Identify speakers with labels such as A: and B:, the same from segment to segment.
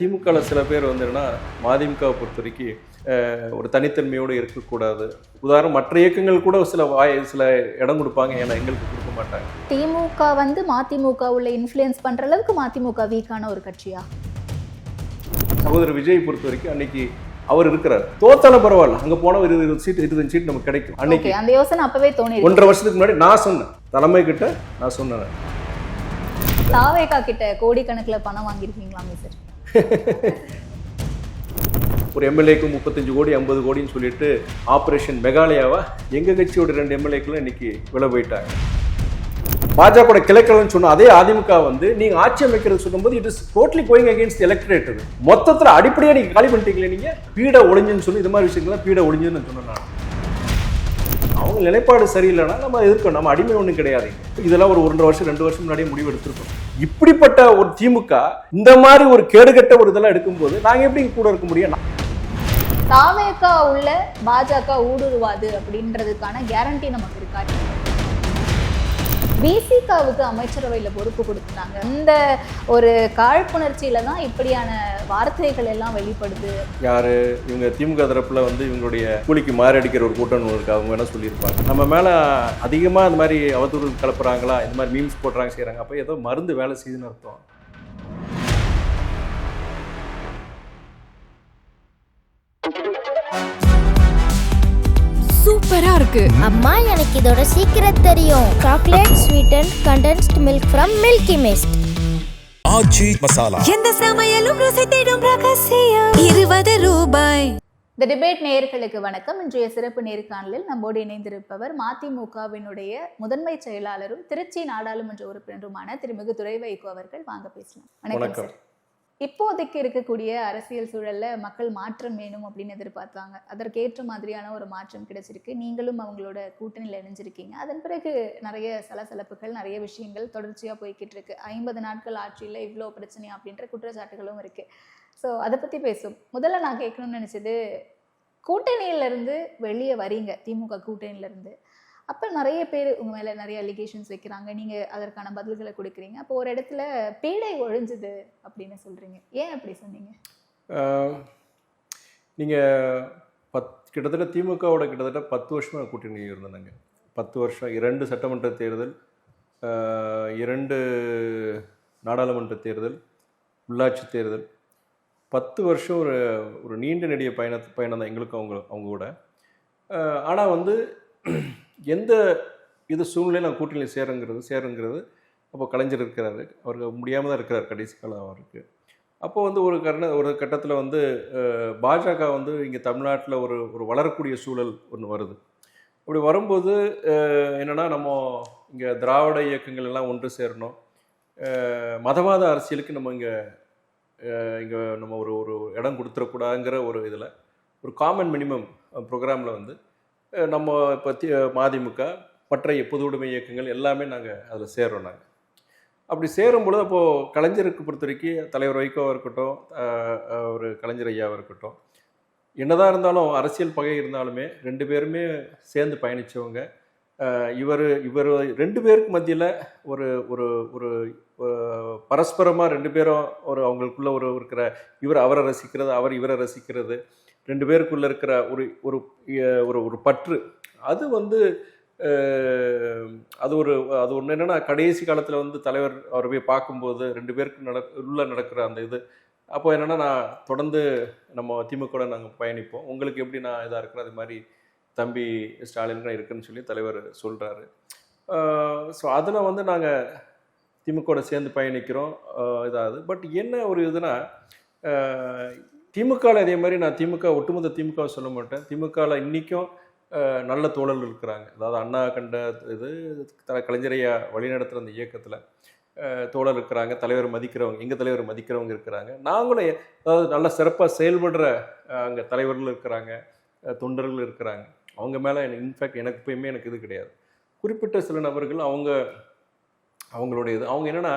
A: திமுகவில் சில பேர் வந்து என்னன்னா மதிமுகவை பொறுத்த வரைக்கும் ஒரு தனித்தன்மையோடு இருக்கக்கூடாது. உதாரணம் மற்ற இயக்கங்கள் கூட சில இடம் கொடுப்பாங்க, ஏன்னா எங்களுக்கு கொடுக்க மாட்டாங்க.
B: திமுக வந்து மதிமுக உள்ள இன்ஃப்ளூயன்ஸ் பண்ற அளவுக்கு மதிமுக வீக்கான ஒரு கட்சியா?
A: சகோதரர் விஜய் பொறுத்த வரைக்கும் அன்னைக்கு அவர் இருக்கிறார், தோத்தாலும் பரவாயில்ல, அங்க போன ஒரு 20 சீட் நமக்கு கிடைக்கும். அன்னைக்கு
B: அந்த யோசனை அப்பவே தோணி
A: 1.5 வருஷத்துக்கு முன்னாடி நான் சொன்னேன், தலைமை கிட்ட நான் சொன்னேன்.
B: தாவேகா கிட்ட கோடிக்கணக்கில் பணம் வாங்கியிருக்கீங்களாமே சார்?
A: ஒரு எம்எல்ஏக்கு 35 கோடி 50 கோடின்னு சொல்லிட்டு ஆபரேஷன் மெகாலயாவா எங்க கட்சியோட 2 எம்எல்ஏக்களும் இன்னைக்கு விலை போயிட்டாங்க. பாஜக கிளைக்கலன்னு சொன்ன அதே அதிமுக வந்து நீங்க ஆட்சி அமைக்கிறது சொல்லும்போது it is totally going against electorate. மொத்தத்தில் அடிப்படையா நீங்க காலி பண்ணிட்டீங்களே, நீங்க பீட ஒளிஞ்சுன்னு சொல்லி இது மாதிரி விஷயங்கள்லாம் பீட ஒளிஞ்சுன்னு சொன்னேன் நான். அவங்க நிலைப்பாடு சரியில்லைன்னா நம்ம எதிர்க்கணும், நம்ம அடிமை ஒன்றும் கிடையாது. இதெல்லாம் ஒரு 1.5 வருஷம் 2 வருஷம் முன்னாடியே முடிவு எடுத்திருக்கோம். இப்படிப்பட்ட ஒரு திமுக இந்த மாதிரி ஒரு கேடுகட்ட ஒரு இதெல்லாம் எடுக்கும்போது நாங்க எப்படி கூட இருக்க முடியும்?
B: தாவேகா உள்ள பாஜக ஊடுருவாது அப்படின்றதுக்கான கேரண்டி நமக்கு இருக்காது. பிசிகாவுக்கு அமைச்சரவையில பொறுப்பு கொடுத்துட்டாங்க. இந்த ஒரு காழ்ப்புணர்ச்சியில தான் இப்படியான வார்த்தைகள் எல்லாம் வெளிப்படுது.
A: யாரு இவங்க திமுக தரப்புல வந்து இவங்களுடைய கூலிக்கு மாரடிக்கிற ஒரு கூட்டம் இருக்கு, அவங்க என்ன சொல்லியிருப்பாங்க, நம்ம மேல அதிகமா இந்த மாதிரி அவதூறு கலப்புறாங்களா, இந்த மாதிரி மீம்ஸ் போடுறாங்க செய்யறாங்க, அப்ப ஏதோ மருந்து வேலை செய்யுதுன்னு அர்த்தம்.
C: சூப்பரா இருக்கு
D: அம்மா, எனக்கு இதோட சீக்கிரம் தெரியும். Chocolate sweetened condensed milk from Milky Mist.
E: Aachi Masala,
C: எந்த சமையலும் ருசி தேடும் ரகசியம். 20 ரூபாய்.
B: தி டிபேட் நேயர்களுக்கு வணக்கம். இன்றைய சிறப்பு நேர்காணலில் நம்மோடு இணைந்திருப்பவர் மதிமுகவினுடைய முதன்மை செயலாளரும் திருச்சி நாடாளுமன்ற உறுப்பினருமான திருமிகு துரை வைகோ அவர்கள். வாங்க பேசலாம். வணக்கம் சார். இப்போதைக்கு இருக்கக்கூடிய அரசியல் சூழல்ல மக்கள் மாற்றம் வேணும் அப்படின்னு எதிர்பார்த்தாங்க. அதற்கேற்ற மாதிரியான ஒரு மாற்றம் கிடைச்சிருக்கு. நீங்களும் அவங்களோட கூட்டணியில் இணைஞ்சிருக்கீங்க. அதன் பிறகு நிறைய சலசலப்புகள், நிறைய விஷயங்கள் தொடர்ச்சியா போய்கிட்டு இருக்கு. 50 நாட்கள் ஆட்சியில் இவ்வளோ பிரச்சனையா அப்படின்ற குற்றச்சாட்டுகளும் இருக்கு. ஸோ அதை பத்தி பேசும். முதல்ல நான் கேட்கணும்னு நினைச்சது, கூட்டணியிலிருந்து வெளியே வரீங்க, திமுக கூட்டணியிலிருந்து. அப்போ நிறைய பேர் உங்கள் மேலே நிறைய அலிகேஷன்ஸ் வைக்கிறாங்க, நீங்கள் அதற்கான பதில்களை கொடுக்குறீங்க. அப்போ ஒரு இடத்துல பீடை ஒழிஞ்சுது அப்படின்னு சொல்கிறீங்க. ஏன் அப்படி சொன்னீங்க?
A: நீங்கள் கிட்டத்தட்ட திமுகவோட கிட்டத்தட்ட 10 வருஷமாக கூட்டணி இருந்தாங்க. 10 வருஷம், 2 சட்டமன்ற தேர்தல், 2 நாடாளுமன்ற தேர்தல், உள்ளாட்சி தேர்தல், 10 வருஷம் ஒரு நீண்ட நெடிய பயணம் தான் எங்களுக்கும் அவங்க கூட. ஆனால் வந்து எந்த இது சூழ்நிலையில் நான் கூட்டணியில் சேருங்கிறது அப்போ கலைஞர் இருக்கிறாரு, அவருக்கு முடியாமல் தான் இருக்கிறார் கடைசி காலம் அவருக்கு. அப்போ வந்து ஒரு கட்டத்தில் வந்து பாஜக வந்து இங்கே தமிழ்நாட்டில் ஒரு வளரக்கூடிய சூழல் ஒன்று வருது. அப்படி வரும்போது என்னென்னா, நம்ம இங்கே திராவிட இயக்கங்கள் எல்லாம் ஒன்று சேரணும், மதவாத அரசியலுக்கு நம்ம இங்கே நம்ம ஒரு இடம் கொடுத்துடக்கூடாதுங்கிற ஒரு இதில் ஒரு காமன் மினிமம் ப்ரோக்ராமில் வந்து நம்ம இப்போ மதிமுக மற்ற பொது உடைமை இயக்கங்கள் எல்லாமே நாங்கள் அதில் சேர்றோம். நாங்கள் அப்படி சேரும்பொழுது அப்போது கலைஞருக்கு பொறுத்த வரைக்கும் தலைவர் வைகோவாக இருக்கட்டும், ஒரு கலைஞர் ஐயாவாக இருக்கட்டும், என்னதான் இருந்தாலும் அரசியல் பகை இருந்தாலுமே 2 பேருமே சேர்ந்து பயணித்தவங்க. இவர் 2 பேருக்கு மத்தியில் ஒரு ஒரு ஒரு பரஸ்பரமாக 2 பேரும் அவங்களுக்குள்ள இருக்கிற இவர் அவரை ரசிக்கிறது, அவர் இவரை ரசிக்கிறது, 2 பேருக்குள்ள இருக்கிற ஒரு பற்று, அது வந்து அது ஒன்று என்னென்னா, கடைசி காலத்தில் வந்து தலைவர் அவரை போய் பார்க்கும்போது 2 பேருக்கு உள்ள நடக்கிற அந்த இது, அப்போ என்னென்னா, நான் தொடர்ந்து நம்ம திமுக நாங்கள் பயணிப்போம், உங்களுக்கு எப்படி நான் இதாக இருக்கிறேன், அது மாதிரி தம்பி ஸ்டாலின் இருக்குன்னு சொல்லி தலைவர் சொல்கிறாரு. ஸோ அதில் வந்து நாங்கள் திமுக சேர்ந்து பயணிக்கிறோம் இதாகுது. பட் என்ன ஒரு இதுனா, திமுகவில் அதே மாதிரி நான் ஒட்டுமொத்த திமுகவை சொல்ல மாட்டேன். திமுகவில் இன்றைக்கும் நல்ல தோழர்கள் இருக்கிறாங்க. அதாவது அண்ணா கண்ட இது கலைஞரையா வழிநடத்துகிற அந்த இயக்கத்தில் தோழர் இருக்கிறாங்க, தலைவர் மதிக்கிறவங்க, எங்கள் தலைவர் மதிக்கிறவங்க இருக்கிறாங்க. நாங்களும் அதாவது நல்ல சிறப்பாக செயல்படுற அங்கே தலைவர்கள் இருக்கிறாங்க, தொண்டர்கள் இருக்கிறாங்க. அவங்க மேலே இன்ஃபேக்ட் எனக்கு எப்பயுமே இது கிடையாது. குறிப்பிட்ட சில நபர்கள் அவங்களுடைய இது, அவங்க என்னென்னா,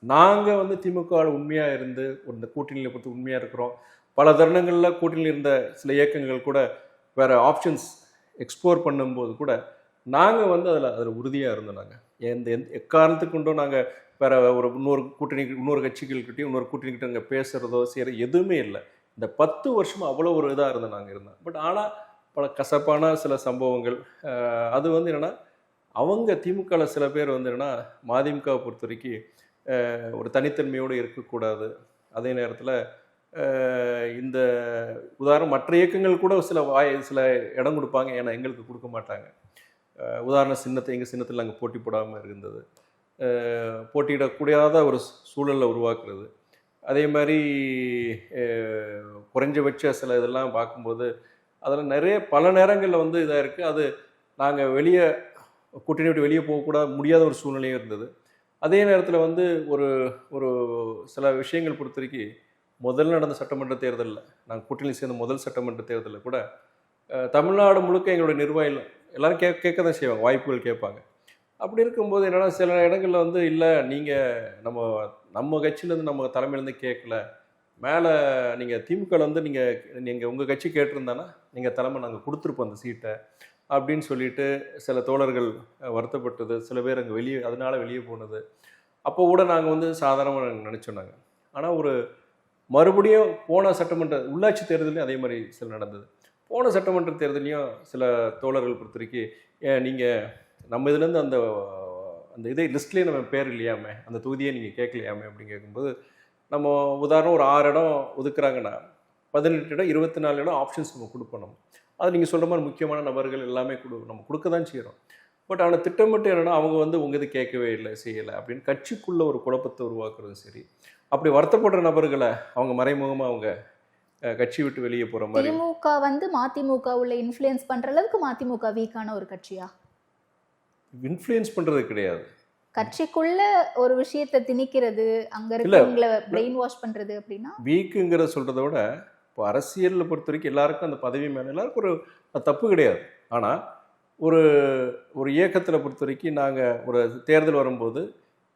A: நாங்கள் வந்து திமுகவில் உண்மையாக இருந்து ஒரு கூட்டணியில் பொறுத்து உண்மையாக இருக்கிறோம். பல தருணங்களில் கூட்டணியில் இருந்த சில இயக்கங்கள் கூட வேறு ஆப்ஷன்ஸ் எக்ஸ்ப்ளோர் பண்ணும்போது கூட நாங்கள் வந்து அதில் உறுதியாக இருந்தோம். நாங்கள் எந்த எக்காரணத்துக்கு கொண்டும் நாங்கள் வேற ஒரு இன்னொரு கட்சிகள்கிட்டையும் இன்னொரு கூட்டணிக்கிட்ட நாங்கள் பேசுகிறதோ செய்கிறதோ எதுவுமே இல்லை. இந்த 10 வருஷமாக அவ்வளோ ஒரு இதாக இருந்தோம் நாங்கள் இருந்தோம். பட் ஆனால் பல கசப்பான சில சம்பவங்கள், அது வந்து என்னென்னா அவங்க திமுகவில் சில பேர் வந்து என்னென்னா மதிமுகவை பொறுத்த வரைக்கும் ஒரு தனித்தன்மையோடு இருக்கக்கூடாது. அதே நேரத்தில் இந்த உதாரணம் மற்ற இயக்கங்கள் கூட சில இடம் கொடுப்பாங்க, ஏன்னா எங்களுக்கு கொடுக்க மாட்டாங்க. உதாரண எங்கள் சின்னத்தில் நாங்கள் போட்டி போடாமல் இருந்தது, போட்டியிடக்கூடாத ஒரு சூழலை உருவாக்குறது. அதே மாதிரி குறைஞ்சபட்ச சில இதெல்லாம் பார்க்கும்போது அதில் பல நேரங்களில் வந்து இதாக இருக்குது. அது நாங்கள் கூட்டணி விட்டு வெளியே போகக்கூடாது முடியாத ஒரு சூழ்நிலையும் இருந்தது. அதே நேரத்தில் வந்து ஒரு சில விஷயங்கள் பொறுத்த வரைக்கும் முதல்ல நடந்த சட்டமன்ற தேர்தலில், நாங்கள் கூட்டணி சேர்ந்த முதல் சட்டமன்ற தேர்தலில் கூட தமிழ்நாடு முழுக்க எங்களுடைய நிர்வாகிகள் எல்லோரும் கேட்க தான் செய்வாங்க, வாய்ப்புகள் கேட்பாங்க. அப்படி இருக்கும்போது என்னென்னா சில இடங்களில் வந்து இல்லை, நீங்கள் நம்ம கட்சியிலேருந்து நம்ம தலைமையிலேருந்து கேட்கல, மேலே நீங்கள் திமுகவில் வந்து நீங்கள் உங்கள் கட்சி கேட்டிருந்தானா நீங்கள் தலைமை நாங்கள் கொடுத்துருப்போம் அந்த சீட்டை அப்படின்னு சொல்லிட்டு சில தோழர்கள் வருத்தப்பட்டது. சில பேர் அங்கே அதனால் வெளியே போனது. அப்போ கூட நாங்கள் வந்து சாதாரணமாக நினச்சோம் நாங்கள். ஆனால் மறுபடியும் போன சட்டமன்ற உள்ளாட்சி தேர்தலையும் அதே மாதிரி சில நடந்தது. போன சட்டமன்ற தேர்தலையும் சில தோழர்கள் பொறுத்த வரைக்கும் நீங்கள் நம்ம இதுலேருந்து அந்த இதே லிஸ்ட்லேயே நம்ம பேர் இல்லையாமே, அந்த தொகுதியை நீங்கள் கேட்கலையாமே அப்படின்னு கேட்கும்போது, நம்ம உதாரணம் ஒரு 6 இடம் ஒதுக்குறாங்கன்னா 18 இடம் 24 இடம் ஆப்ஷன்ஸ் நம்ம கொடுப்போம். அது நீங்கள் சொல்கிற மாதிரி முக்கியமான நபர்கள் எல்லாமே நம்ம கொடுக்க தான் செய்கிறோம். பட் ஆனால் திட்டமிட்டு என்னென்னா அவங்க வந்து உங்கள் இது கேட்கவே இல்லை, செய்யலை அப்படின்னு கட்சிக்குள்ளே ஒரு குழப்பத்தை உருவாக்குறது. சரி, அப்படி வருத்தப்படுற நபர்களை அவங்க மறைமுகமாக அவங்க கட்சி விட்டு வெளியே போகிற மாதிரி.
B: திமுக வந்து மதிமுக உள்ள இன்ஃப்ளூயன்ஸ் பண்ணுற அளவுக்கு மதிமுக வீக்கான ஒரு கட்சியா?
A: இன்ஃப்ளூயன்ஸ் பண்ணுறது கிடையாது,
B: கட்சிக்குள்ள ஒரு விஷயத்தை திணிக்கிறது, அங்க இருக்கவங்களை பிரெயின் வாஷ் பண்றது. அப்படின்னா
A: வீக்குங்கிற சொல்றதை விட இப்போ அரசியலில் பொறுத்த வரைக்கும் எல்லாருக்கும் அந்த பதவி மேலே எல்லாருக்கும் ஒரு தப்பு கிடையாது. ஆனால் ஒரு இயக்கத்தில் பொறுத்த வரைக்கும் நாங்கள் ஒரு தேர்தல் வரும்போது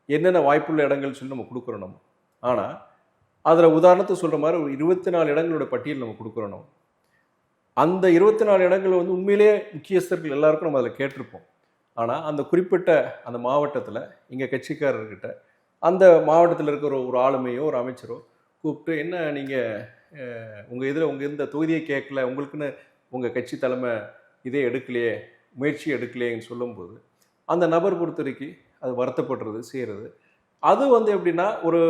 A: என்னென்ன வாய்ப்புள்ள இடங்கள் சொல்லி நம்ம கொடுக்குறோம் நம்ம. ஆனால் அதில் உதாரணத்துக்கு சொல்கிற மாதிரி ஒரு 24 இடங்களோட பட்டியல் நம்ம கொடுக்குறோம். அந்த 24 இடங்கள் வந்து உண்மையிலே முக்கியஸ்தர்கள் எல்லாருக்கும் நம்ம அதில் கேட்டிருப்போம். ஆனால் அந்த குறிப்பிட்ட அந்த மாவட்டத்தில் எங்கள் கட்சிக்காரர்கிட்ட அந்த மாவட்டத்தில் இருக்கிற ஒரு ஆளுமையோ ஒரு அமைச்சரோ கூப்பிட்டு, என்ன நீங்கள் உங்கள் இந்த தொகுதியை கேட்கல, உங்களுக்குன்னு உங்கள் கட்சி தலைமை இதே எடுக்கலையே, முயற்சி எடுக்கலையேன்னு சொல்லும்போது அந்த நபர் பொறுத்த வரைக்கும் அது வருத்தப்படுறது செய்கிறது. அது வந்து எப்படின்னா ஒரு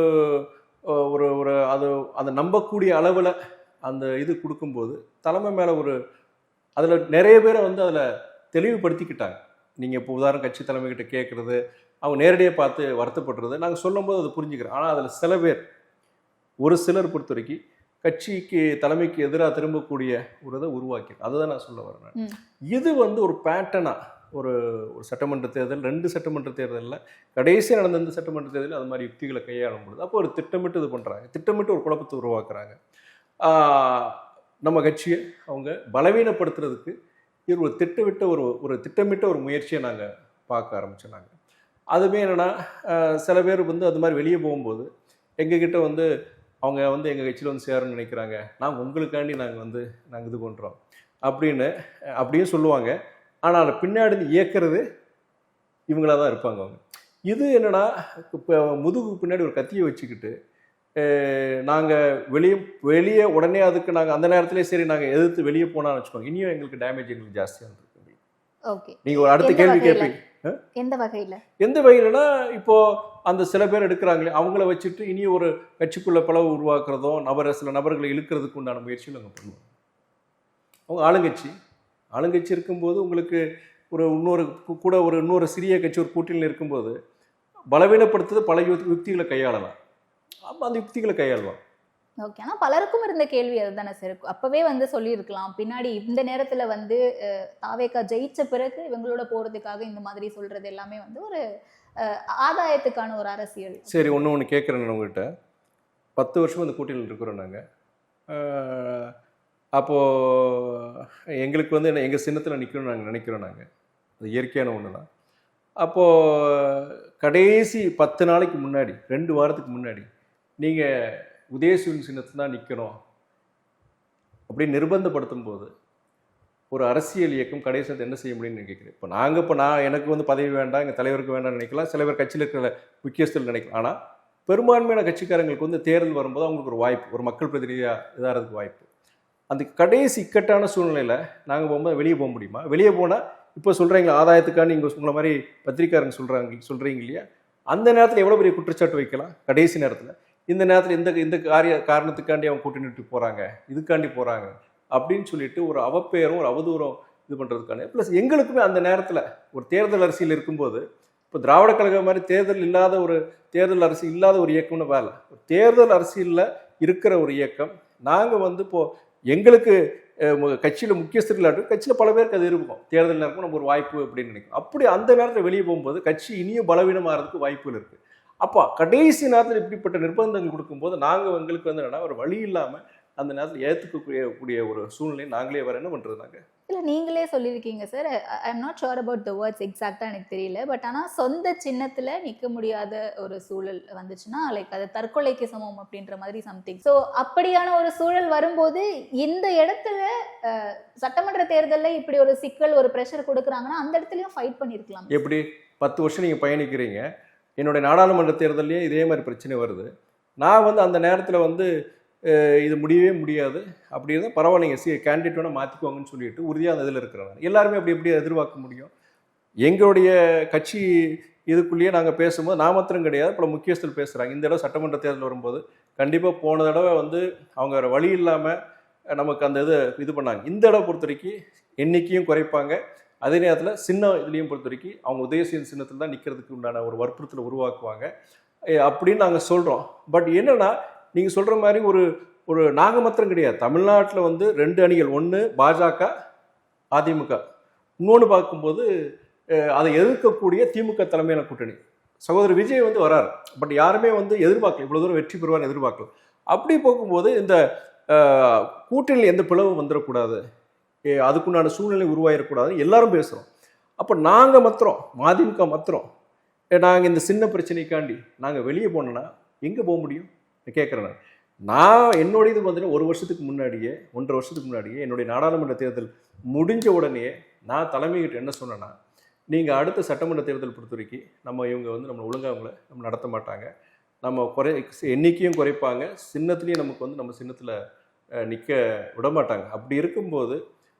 A: அது அந்த நம்பக்கூடிய அளவில் அந்த இது கொடுக்கும்போது தலைமை மேலே அதில் நிறைய பேரை வந்து அதில் தெளிவுபடுத்திக்கிட்டாங்க. நீங்கள் இப்போ உதாரணம் கட்சி தலைமைக்கிட்ட கேட்குறது, அவங்க நேரடியாக பார்த்து வருத்தப்படுறது நாங்கள் சொல்லும்போது அதை புரிஞ்சுக்கிறோம். ஆனால் அதில் சில பேர் ஒரு சிலர் பொறுத்த வரைக்கும் கட்சிக்கு தலைமைக்கு எதிராக திரும்பக்கூடிய ஒரு இதை உருவாக்கி, அதுதான் நான் சொல்ல வரேன். இது வந்து ஒரு பேட்டர்னாக ஒரு சட்டமன்ற தேர்தல், 2 சட்டமன்ற தேர்தலில் கடைசியாக நடந்த இந்த சட்டமன்ற தேர்தலில் அது மாதிரி யுக்திகளை கையாளும் பொழுது அப்போ ஒரு திட்டமிட்டு இது பண்ணுறாங்க, திட்டமிட்டு ஒரு குழப்பத்தை உருவாக்குறாங்க. நம்ம கட்சியை அவங்க பலவீனப்படுத்துறதுக்கு இது ஒரு திட்டமிட்ட ஒரு முயற்சியை நாங்கள் பார்க்க ஆரம்பித்தோம். நாங்கள் அதுவே என்னென்னா சில பேர் வந்து அது மாதிரி வெளியே போகும்போது எங்ககிட்ட வந்து அவங்க வந்து எங்கள் கட்சியில் வந்து சேரணும்னு நினைக்கிறாங்க, நாங்கள் உங்களுக்காண்டி நாங்கள் இது பண்ணுறோம் அப்படியும் சொல்லுவாங்க. ஆனால் அதை பின்னாடி இயக்கிறது இவங்களாக தான் இருப்பாங்க. அவங்க இது என்னென்னா இப்போ முதுகு பின்னாடி ஒரு கத்தியை வச்சுக்கிட்டு நாங்கள் வெளியே உடனே அதுக்கு நாங்கள் அந்த நேரத்துலேயே சரி நாங்கள் எதிர்த்து வெளியே போனான்னு வச்சுக்கோங்க, இனியும் எங்களுக்கு டேமேஜ் எங்களுக்கு ஜாஸ்தியாக இருந்திருக்கு.
B: ஓகே,
A: நீங்கள் ஒரு அடுத்த கேள்வி கேட்பீங்க.
B: எந்த
A: வகையிலனா இப்போ அந்த சில பேர் எடுக்கிறாங்களே அவங்கள வச்சுட்டு இனி ஒரு கட்சிக்குள்ள பிளவு உருவாக்குறதோ சில நபர்களை இழுக்கிறதுக்கு உண்டான முயற்சியில் நாங்கள் பண்ணுவோம். அவங்க ஆளுங்கட்சி இருக்கும்போது உங்களுக்கு இன்னொரு சிறிய கட்சி ஒரு கூட்டணியில் இருக்கும்போது பலவீனப்படுத்துறது பல யுக்திகளை கையாளலாம். அந்த யுக்திகளை கையாளலாம்.
B: ஓகே, ஆனால் பலருக்கும் இருந்த கேள்வி அதுதானே சார். அப்பவே வந்து சொல்லியிருக்கலாம், பின்னாடி இந்த நேரத்துல வந்து தாவேகா ஜெயிச்ச பிறகு இவங்களோட போறதுக்காக இந்த மாதிரி சொல்றது எல்லாமே வந்து ஒரு ஆதாயத்துக்கான ஒரு அரசியல்.
A: சரி, ஒன்று கேட்குறேன் உங்ககிட்ட. 10 வருஷம் அந்த கூட்டணியில் இருக்கிறோம் நாங்கள். அப்போது எங்களுக்கு வந்து எங்கள் சின்னத்தில் நிற்கணும்னு நாங்கள் நினைக்கிறோம். நாங்கள் அது இயற்கையான ஒன்று தான். அப்போது கடைசி 10 நாளைக்கு முன்னாடி 2 வாரத்துக்கு முன்னாடி நீங்கள் உதயசூரியன் சின்னத்தில் தான் நிற்கணும் அப்படின்னு நிர்பந்தப்படுத்தும் போது ஒரு அரசியல் இயக்கம் கடைசி நேரத்தில் என்ன செய்ய முடியும்னு கேட்குறேன். இப்போ நான் எனக்கு வந்து பதவி வேண்டாம், எங்கள் தலைவருக்கு வேண்டாம்னு நினைக்கலாம், சில பேர் கட்சியில் இருக்கிற முக்கியஸ்தர்கள் நினைக்கலாம். ஆனால் பெரும்பான்மையான கட்சிக்காரங்களுக்கு வந்து தேர்தல் வரும்போது அவங்களுக்கு ஒரு வாய்ப்பு, ஒரு மக்கள் பிரதிநிதியாக இதாகிறதுக்கு வாய்ப்பு. அந்த கடைசி இக்கட்டான சூழ்நிலையில் நாங்கள் போகும்போது வெளியே போக முடியுமா? வெளியே போனால் இப்போ சொல்கிறீங்களா ஆதாயத்துக்காண்டி நீங்கள் உங்களை மாதிரி பத்திரிக்காரங்க சொல்கிறீங்க இல்லையா, அந்த நேரத்தில் எவ்வளோ பெரிய குற்றச்சாட்டு வைக்கலாம் கடைசி நேரத்தில். இந்த நேரத்தில் இந்த காரணத்துக்காண்டி அவங்க கூட்டணி போகிறாங்க, இதுக்காண்டி போகிறாங்க அப்படின்னு சொல்லிட்டு ஒரு அவப்பெயரும் ஒரு அவதூறம் இது பண்ணுறதுக்கான ப்ளஸ் எங்களுக்குமே அந்த நேரத்தில் ஒரு தேர்தல் அரசியல் இருக்கும்போது இப்போ திராவிட கழகம் மாதிரி தேர்தல் அரசியல் இல்லாத ஒரு இயக்கம்னு வேலை, ஒரு தேர்தல் அரசியலில் இருக்கிற ஒரு இயக்கம். நாங்கள் வந்து இப்போது எங்களுக்கு கட்சியில் முக்கியஸ்தர்கள் இல்லாட்டும் கட்சியில் பல பேருக்கு அது இருக்கும், தேர்தல் நேரமும் நம்ம ஒரு வாய்ப்பு அப்படின்னு நினைக்கும். அப்படி அந்த நேரத்தில் வெளியே போகும்போது கட்சி இனியும் பலவீனமாகிறதுக்கு வாய்ப்புகள் இருக்குது. அப்போ கடைசி நேரத்தில் இப்படிப்பட்ட நிர்பந்தங்கள் கொடுக்கும்போது நாங்கள் எங்களுக்கு வந்து என்னன்னா ஒரு வழி இல்லாமல் அந்த நேரத்தில் ஏற்றுக்கக்கூடிய ஒரு சூழ்நிலை நாங்களே வர என்ன பண்ணுறது நாங்கள்.
B: இல்லை நீங்களே சொல்லியிருக்கீங்க sir, I am not sure about the words எக்ஸாக்டாக எனக்கு தெரியல, பட் ஆனால் சொந்த சின்னத்தில் நிற்க முடியாத ஒரு சூழல் வந்துச்சுன்னா லைக் அது தற்கொலைக்கு சமம் அப்படின்ற மாதிரி சம்திங். ஸோ அப்படியான ஒரு சூழல் வரும்போது இந்த இடத்துல சட்டமன்ற தேர்தலில் இப்படி ஒரு சிக்கல் ஒரு ப்ரெஷர் கொடுக்குறாங்கன்னா அந்த இடத்துலையும் ஃபைட் பண்ணியிருக்கலாம்.
A: எப்படி 10 வருஷம் நீங்கள் பயணிக்கிறீங்க, என்னுடைய நாடாளுமன்ற தேர்தலையே இதே மாதிரி பிரச்சனை வருது. நான் வந்து அந்த நேரத்தில் வந்து இது முடியவே முடியாது அப்படி இருந்தால் பரவாயில்லைங்க, கேண்டிடேட் வேணால் மாற்றிக்குவாங்கன்னு சொல்லிட்டு உறுதியாக அந்த இதில் இருக்கிறாங்க. எல்லாருமே எப்படி எதிர்பார்க்க முடியும்? எங்களுடைய கட்சி இதுக்குள்ளேயே நாங்கள் பேசும்போது நான் மாத்திரம் கிடையாது, பல முக்கியஸ்தர்கள் பேசுகிறாங்க. இந்த தடவை சட்டமன்ற தேர்தல் வரும்போது கண்டிப்பாக போன தடவை வந்து அவங்க வேறு வழி இல்லாமல் நமக்கு அந்த இது பண்ணாங்க. இந்த தடவை பொறுத்த வரைக்கும் எண்ணிக்கையும் குறைப்பாங்க, அதே நேரத்தில் சின்ன இதுலேயும் பொறுத்த வரைக்கும் அவங்க உதயசீன் சின்னத்தில் தான் நிற்கிறதுக்கு உண்டான ஒரு வற்புறுத்தலை உருவாக்குவாங்க அப்படின்னு நாங்கள் சொல்கிறோம். பட் என்னென்னா நீங்கள் சொல்கிற மாதிரி ஒரு நாங்கள் மாத்திரம் கிடையாது, தமிழ்நாட்டில் வந்து 2 அணிகள், ஒன்று பாஜக அதிமுக, இன்னொன்று பார்க்கும்போது அதை எதிர்க்கக்கூடிய திமுக தலைமையான கூட்டணி. சகோதரர் விஜய் வந்து வராரு, பட் யாருமே வந்து எதிர்பார்க்கல இவ்வளோ தூரம் வெற்றி பெறுவார்னு எதிர்பார்க்கல. அப்படி போகும்போது இந்த கூட்டணியில் எந்த பிளவும் வந்துடக்கூடாது, அதுக்குண்டான சூழ்நிலை உருவாயிடக்கூடாது எல்லாரும் பேசுகிறோம். அப்போ நாங்கள் மாத்திரம் மதிமுக மாத்திரம் நாங்கள் இந்த சின்ன பிரச்சனைக்காண்டி நாங்கள் வெளியே போனோன்னா எங்கே போக முடியும் கேட்குறேன். நான் என்னுடைய இது வந்து 1 வருஷத்துக்கு முன்னாடியே 1.5 வருஷத்துக்கு முன்னாடியே என்னுடைய நாடாளுமன்ற தேர்தல் முடிஞ்ச உடனே நான் தலைமைகிட்ட என்ன சொன்னேன்னா, நீங்கள் அடுத்த சட்டமன்ற தேர்தல் பொறுத்த வரைக்கும் இவங்க வந்து நம்ம ஒழுங்காக நம்ம நடத்த மாட்டாங்க, நம்ம எண்ணிக்கையும் குறைப்பாங்க, சின்னத்துலேயும் நமக்கு வந்து நம்ம சின்னத்தில் நிற்க விட மாட்டாங்க. அப்படி இருக்கும்போது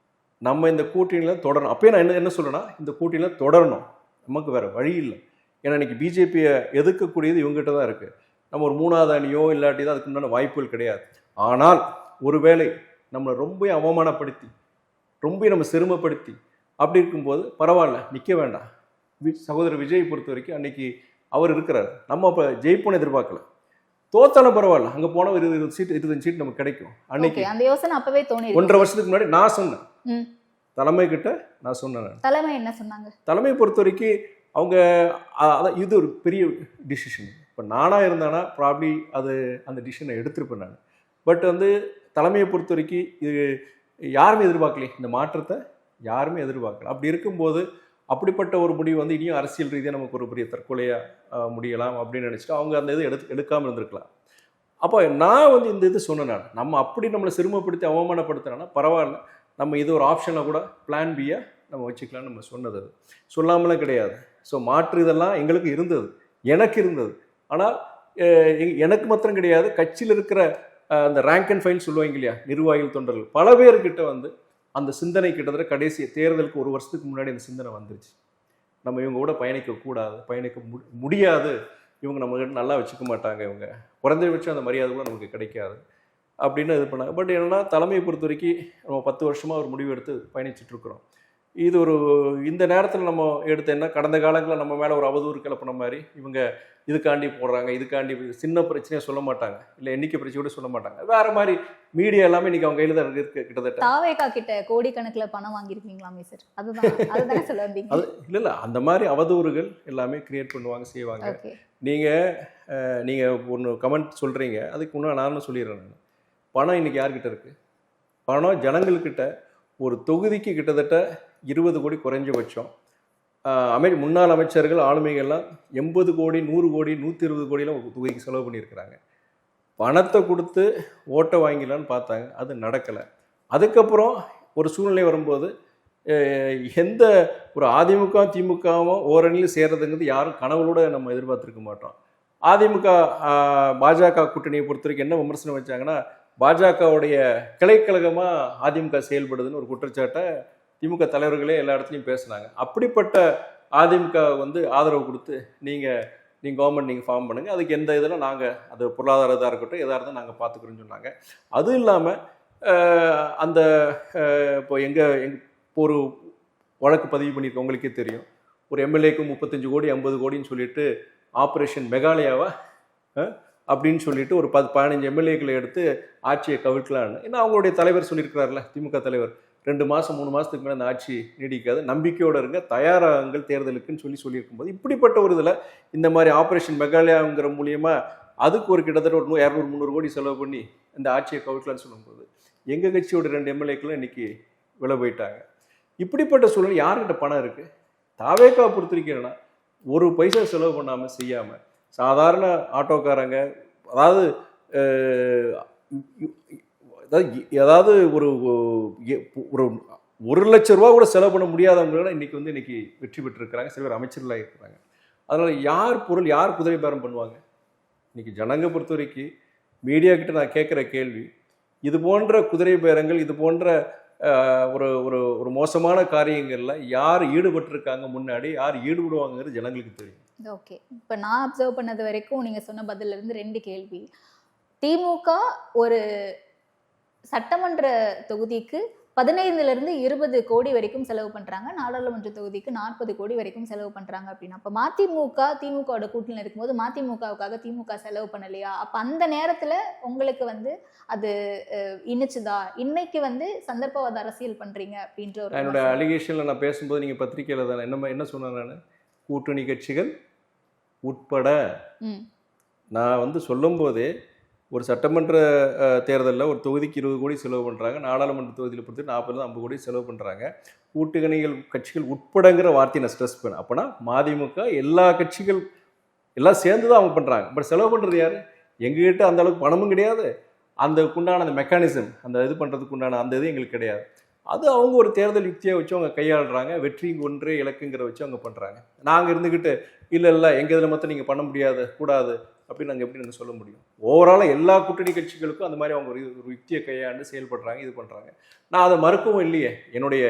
A: நம்ம இந்த கூட்டணியில் தொடரணும். அப்போயே நான் என்ன சொல்கிறேன்னா, இந்த கூட்டணியில் தொடரணும், நமக்கு வேறு வழி இல்லை. ஏன்னா இன்றைக்கி பிஜேபியை எதிர்க்கக்கூடியது இவங்ககிட்ட தான் இருக்குது. நம்ம ஒரு 3வது அணியோ இல்லாட்டி தான் அதுக்கு உண்டான வாய்ப்புகள் கிடையாது. ஆனால் ஒருவேளை நம்மளை ரொம்ப அவமானப்படுத்தி ரொம்ப நம்ம சிரமப்படுத்தி அப்படி இருக்கும்போது பரவாயில்ல, நிற்க வேண்டாம். சகோதரர் விஜய் பொறுத்த வரைக்கும் அன்னைக்கு அவர் இருக்கிறார், நம்ம அப்போ ஜெயிப்போன்னு எதிர்பார்க்கல, தோத்தாலும் பரவாயில்ல, அங்கே போனால் ஒரு 25 சீட் நமக்கு கிடைக்கும். அன்னைக்கு அந்த யோசனை அப்பவே தோணி 1.5 வருஷத்துக்கு முன்னாடி நான் சொன்னேன், தலைமை கிட்ட நான் சொன்னேன். தலைமை என்ன சொன்னாங்க? தலைமை பொறுத்த வரைக்கும் அவங்க இது ஒரு பெரிய டிசிஷன். இப்போ நானாக இருந்தானா ப்ராப்ளி அந்த டிசிஷனை எடுத்திருப்பேன் நான். பட் வந்து தலைமையை பொறுத்த வரைக்கும் இது யாருமே எதிர்பார்க்கலையே, இந்த மாற்றத்தை யாருமே எதிர்பார்க்கல. அப்படி இருக்கும்போது அப்படிப்பட்ட ஒரு முடிவு வந்து இனியும் அரசியல் ரீதியாக நமக்கு ஒரு பெரிய தற்கொலையாக முடியலாம் அப்படின்னு நினச்சிட்டு அவங்க அந்த இது எடுக்காமல் இருந்திருக்கலாம். அப்போ நான் வந்து இந்த இது சொன்னேன், நம்ம அப்படி நம்மளை சிரமப்படுத்தி அவமானப்படுத்தினா பரவாயில்ல, நம்ம இது ஒரு ஆப்ஷனாக கூட பிளான் பியை நம்ம வச்சுக்கலாம்னு நம்ம சொன்னது. அது சொல்லாமலாம் கிடையாது. ஸோ மாற்று இதெல்லாம் எங்களுக்கு இருந்தது, எனக்கு இருந்தது. ஆனால் எனக்கு மாத்திரம் கிடையாது, கட்சியில் இருக்கிற அந்த ரேங்க் அண்ட் ஃபைல் சொல்லுவாங்க இல்லையா, நிர்வாகிகள் தொண்டர்கள் பல பேர்கிட்ட வந்து அந்த சிந்தனை கிட்டத்தட்ட கடைசி தேர்தலுக்கு 1 வருஷத்துக்கு முன்னாடி அந்த சிந்தனை வந்துருச்சு. நம்ம இவங்க கூட பயணிக்க முடியாது, இவங்க நம்மகிட்ட நல்லா வச்சுக்க மாட்டாங்க, இவங்க குறைந்தபட்சம் அந்த மரியாதை கூட நமக்கு கிடைக்காது அப்படின்னு இது பண்ணாங்க. பட் என்னென்னா தலைமையை பொறுத்த வரைக்கும் நம்ம 10 வருஷமாக ஒரு முடிவு எடுத்து பயணிச்சுட்ருக்குறோம். இது இந்த நேரத்தில் நம்ம எடுத்த என்ன, கடந்த காலங்களில் நம்ம மேலே ஒரு அவதூறு கிளப்பின மாதிரி இவங்க இதுக்காண்டி போடுறாங்க, இதுக்காண்டி சின்ன பிரச்சனையை சொல்ல மாட்டாங்க, இல்லை எண்ணிக்கை பிரச்சனை கூட சொல்ல மாட்டாங்க, வேறு மாதிரி மீடியா எல்லாமே இன்றைக்கி அவங்க கையில் தான் இருக்கு. கிட்டத்தட்ட தாவேகா கிட்ட கோடிக்கணக்கில் பணம் வாங்கியிருக்கீங்களாமே சார், அதுதான் சொல்ல வந்தீங்க. அது இல்லை, அந்த மாதிரி அவதூறுகள் எல்லாமே கிரியேட் பண்ணுவாங்க, செய்வாங்க. நீங்கள் ஒன்று கமெண்ட் சொல்கிறீங்க, அதுக்கு முன்னாடி நானும் சொல்லிடுறேன். பணம் இன்றைக்கி யார்கிட்ட இருக்குது? பணம் ஜனங்கள்கிட்ட ஒரு தொகுதிக்கு கிட்டத்தட்ட 20 கோடி குறைஞ்சபட்சம். முன்னாள் அமைச்சர்கள் ஆளுமைகள்லாம் 80 கோடி 100 கோடி 120 கோடியெலாம் தொகுதிக்கு செலவு பண்ணியிருக்கிறாங்க. பணத்தை கொடுத்து ஓட்டை வாங்கிடலான்னு பார்த்தாங்க, அது நடக்கலை. அதுக்கப்புறம் ஒரு சூழ்நிலை வரும்போது எந்த ஒரு அதிமுக திமுகவும் ஓரணியில் சேர்றதுங்கிறது யாரும் கனவுளோட நம்ம எதிர்பார்த்துருக்க மாட்டோம். அதிமுக பாஜக கூட்டணியை பொறுத்த வரைக்கும் என்ன விமர்சனம் வச்சாங்கன்னா, பாஜகவுடைய கிளைக்கழகமாக அதிமுக செயல்படுதுன்னு ஒரு குற்றச்சாட்டை திமுக தலைவர்களே எல்லா இடத்துலையும் பேசுனாங்க. அப்படிப்பட்ட அதிமுக வந்து ஆதரவு கொடுத்து நீங்கள் கவர்மெண்ட் நீங்கள் ஃபார்ம் பண்ணுங்கள், அதுக்கு எந்த இதில் நாங்கள் அது பொருளாதார இதாக இருக்கட்டும் எதாக இருந்தால் நாங்கள் பார்த்துக்குறோன்னு சொன்னாங்க. அதுவும் இல்லாமல் அந்த இப்போ இப்போ ஒரு வழக்கு பதிவு பண்ணியிருக்க உங்களுக்கே தெரியும், ஒரு எம்எல்ஏக்கு 35 கோடி 50 கோடின்னு சொல்லிட்டு ஆப்ரேஷன் மெகாலயாவா அப்படின்னு சொல்லிட்டு ஒரு 15 எம்எல்ஏக்களை எடுத்து ஆட்சியை கவிழ்க்கலான்னு. ஏன்னா அவங்களுடைய தலைவர் சொல்லியிருக்கிறார்ல, திமுக தலைவர் 2 மாதம் 3 மாதத்துக்கு மேலே அந்த ஆட்சி நீடிக்காது, நம்பிக்கையோடு இருங்க, தயாராகுங்கள் தேர்தலுக்குன்னு சொல்லியிருக்கும்போது இப்படிப்பட்ட ஒரு இதில் இந்த மாதிரி ஆப்ரேஷன் மெகாலயாங்கிற மூலியமாக அதுக்கு ஒரு கிட்டத்தட்ட ஒரு 200-300 கோடி செலவு பண்ணி இந்த ஆட்சியை கவிழ்க்கலான்னு சொல்லும்போது எங்கள் கட்சியோட 2 எம்எல்ஏக்களும் இன்னைக்கு விலை போயிட்டாங்க. இப்படிப்பட்ட சூழல் யார்கிட்ட பணம் இருக்குது? தாவேக்கா பொறுத்திருக்கீங்கன்னா ஒரு பைசா செலவு பண்ணாமல் செய்யாமல் சாதாரண ஆட்டோக்காரங்க, அதாவது ஏதாவது ஒரு 1,00,000 ரூபா கூட செலவு பண்ண முடியாதவங்க இன்னைக்கு வெற்றி பெற்றிருக்கிறாங்க, சில பேர் அமைச்சர்களாக இருக்கிறாங்க. அதனால் யார் பொருள் யார் குதிரை பேரம் பண்ணுவாங்க? இன்னைக்கு ஜனங்க பொறுத்த வரைக்கும் மீடியா கிட்ட நான் கேட்குற கேள்வி, இது போன்ற குதிரை பேரங்கள், இது போன்ற ஒரு ஒரு ஒரு மோசமான காரியங்கள்ல யார் ஈடுபட்டிருக்காங்க, முன்னாடி யார் ஈடுபடுவாங்கிறது ஜனங்களுக்கு தெரியும்.
B: ஓகே, இப்போ நான் அப்சர்வ் பண்ணது வரைக்கும் நீங்கள் சொன்ன பதில இருந்து 2 கேள்வி. திமுக ஒரு சட்டமன்ற தொகுதிக்கு 15 to 20 கோடி வரைக்கும் செலவு பண்றாங்க, நாடாளுமன்ற தொகுதிக்கு 40 கோடி வரைக்கும் செலவு பண்றாங்க அப்படின்னா, அப்ப திமுகவோட கூட்டணியில் இருக்கும்போது மதிமுகவுக்காக திமுக செலவு பண்ணலையா? அப்ப அந்த நேரத்துல உங்களுக்கு வந்து அது இனிச்சுதா? இன்னைக்கு வந்து சந்தர்ப்பவாத அரசியல் பண்றீங்க அப்படின்ற ஒரு
A: என்னோட அலிகேஷன்ல நான் பேசும்போது நீங்க பத்திரிகையில தானே என்ன சொன்னேன், நான் கூட்டணி கட்சிகள் உட்பட நான் வந்து சொல்லும் போதே ஒரு சட்டமன்ற தேர்தலில் ஒரு தொகுதிக்கு 20 கோடி செலவு பண்ணுறாங்க, நாடாளுமன்ற தொகுதியில் பொறுத்து 40-50 கோடி செலவு பண்ணுறாங்க, கூட்டணிகள் கட்சிகள் உட்படங்கிற வார்த்தையை நான் ஸ்ட்ரெஸ் பண்ணேன். அப்போனா மதிமுக எல்லா கட்சிகள் எல்லாம் சேர்ந்து தான் அவங்க பண்ணுறாங்க. பட் செலவு பண்ணுறது யார்? எங்ககிட்ட அந்த அளவுக்கு பணமும் கிடையாது, அந்த உண்டான அந்த மெக்கானிசம் அந்த இது பண்ணுறதுக்கு உண்டான அந்த இது எங்களுக்கு கிடையாது. அது அவங்க ஒரு தேர்தல் யுக்தியை வச்சு அவங்க கையாளுறாங்க, வெற்றி ஒன்றே இலக்குங்கிற வச்சு அவங்க பண்ணுறாங்க. நாங்கள் இருந்துக்கிட்டு இல்லை எங்கள் இதில் மொத்தம் நீங்கள் பண்ண முடியாது கூடாது அப்படின்னு நாங்கள் எப்படி சொல்ல முடியும்? ஓவராலாக எல்லா கூட்டணி கட்சிகளுக்கும் அந்த மாதிரி அவங்க ஒரு யுக்தியை கையாண்டு செயல்படுறாங்க, இது பண்ணுறாங்க. நான் அதை மறுக்கவும் இல்லையே. என்னுடைய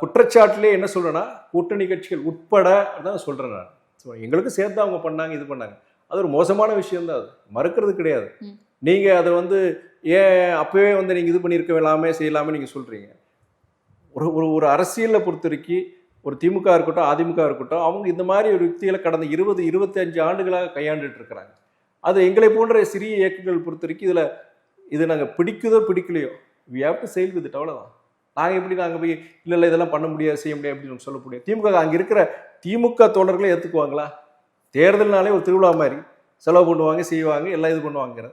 A: குற்றச்சாட்டிலே என்ன சொல்கிறேன்னா, கூட்டணி கட்சிகள் உட்பட தான் சொல்கிறேன் நான். ஸோ எங்களுக்கு சேர்த்து அவங்க பண்ணாங்க, இது பண்ணாங்க, அது ஒரு மோசமான விஷயம்தான், அது மறுக்கிறது கிடையாது. நீங்கள் அதை வந்து ஏன் அப்போவே வந்து நீங்கள் இது பண்ணியிருக்க வேணாமே செய்யலாமே நீங்கள் சொல்கிறீங்க. ஒரு அரசியலில் பொறுத்த வரைக்கும் ஒரு திமுக இருக்கட்டும் அதிமுக இருக்கட்டும், அவங்க இந்த மாதிரி ஒரு யுக்திகளை கடந்த 20-25 ஆண்டுகளாக கையாண்டுட்டு இருக்கிறாங்க. அது எங்களை போன்ற சிறிய இயக்கங்கள் பொறுத்த வரைக்கும் இது நாங்கள் பிடிக்குதோ பிடிக்கலையோ we have to sail with it, அவ்வளோதான். நாங்கள் போய் இல்லை இதெல்லாம் பண்ண முடியாது செய்ய முடியாது அப்படின்னு சொல்ல முடியும். திமுக அங்கே இருக்கிற திமுக தோழர்களே ஏற்றுக்குவாங்களா? தேர்தல்னாலே ஒரு திருவிழா மாதிரி செலவு பண்ணுவாங்க, செய்வாங்க, எல்லாம் இது பண்ணுவாங்க.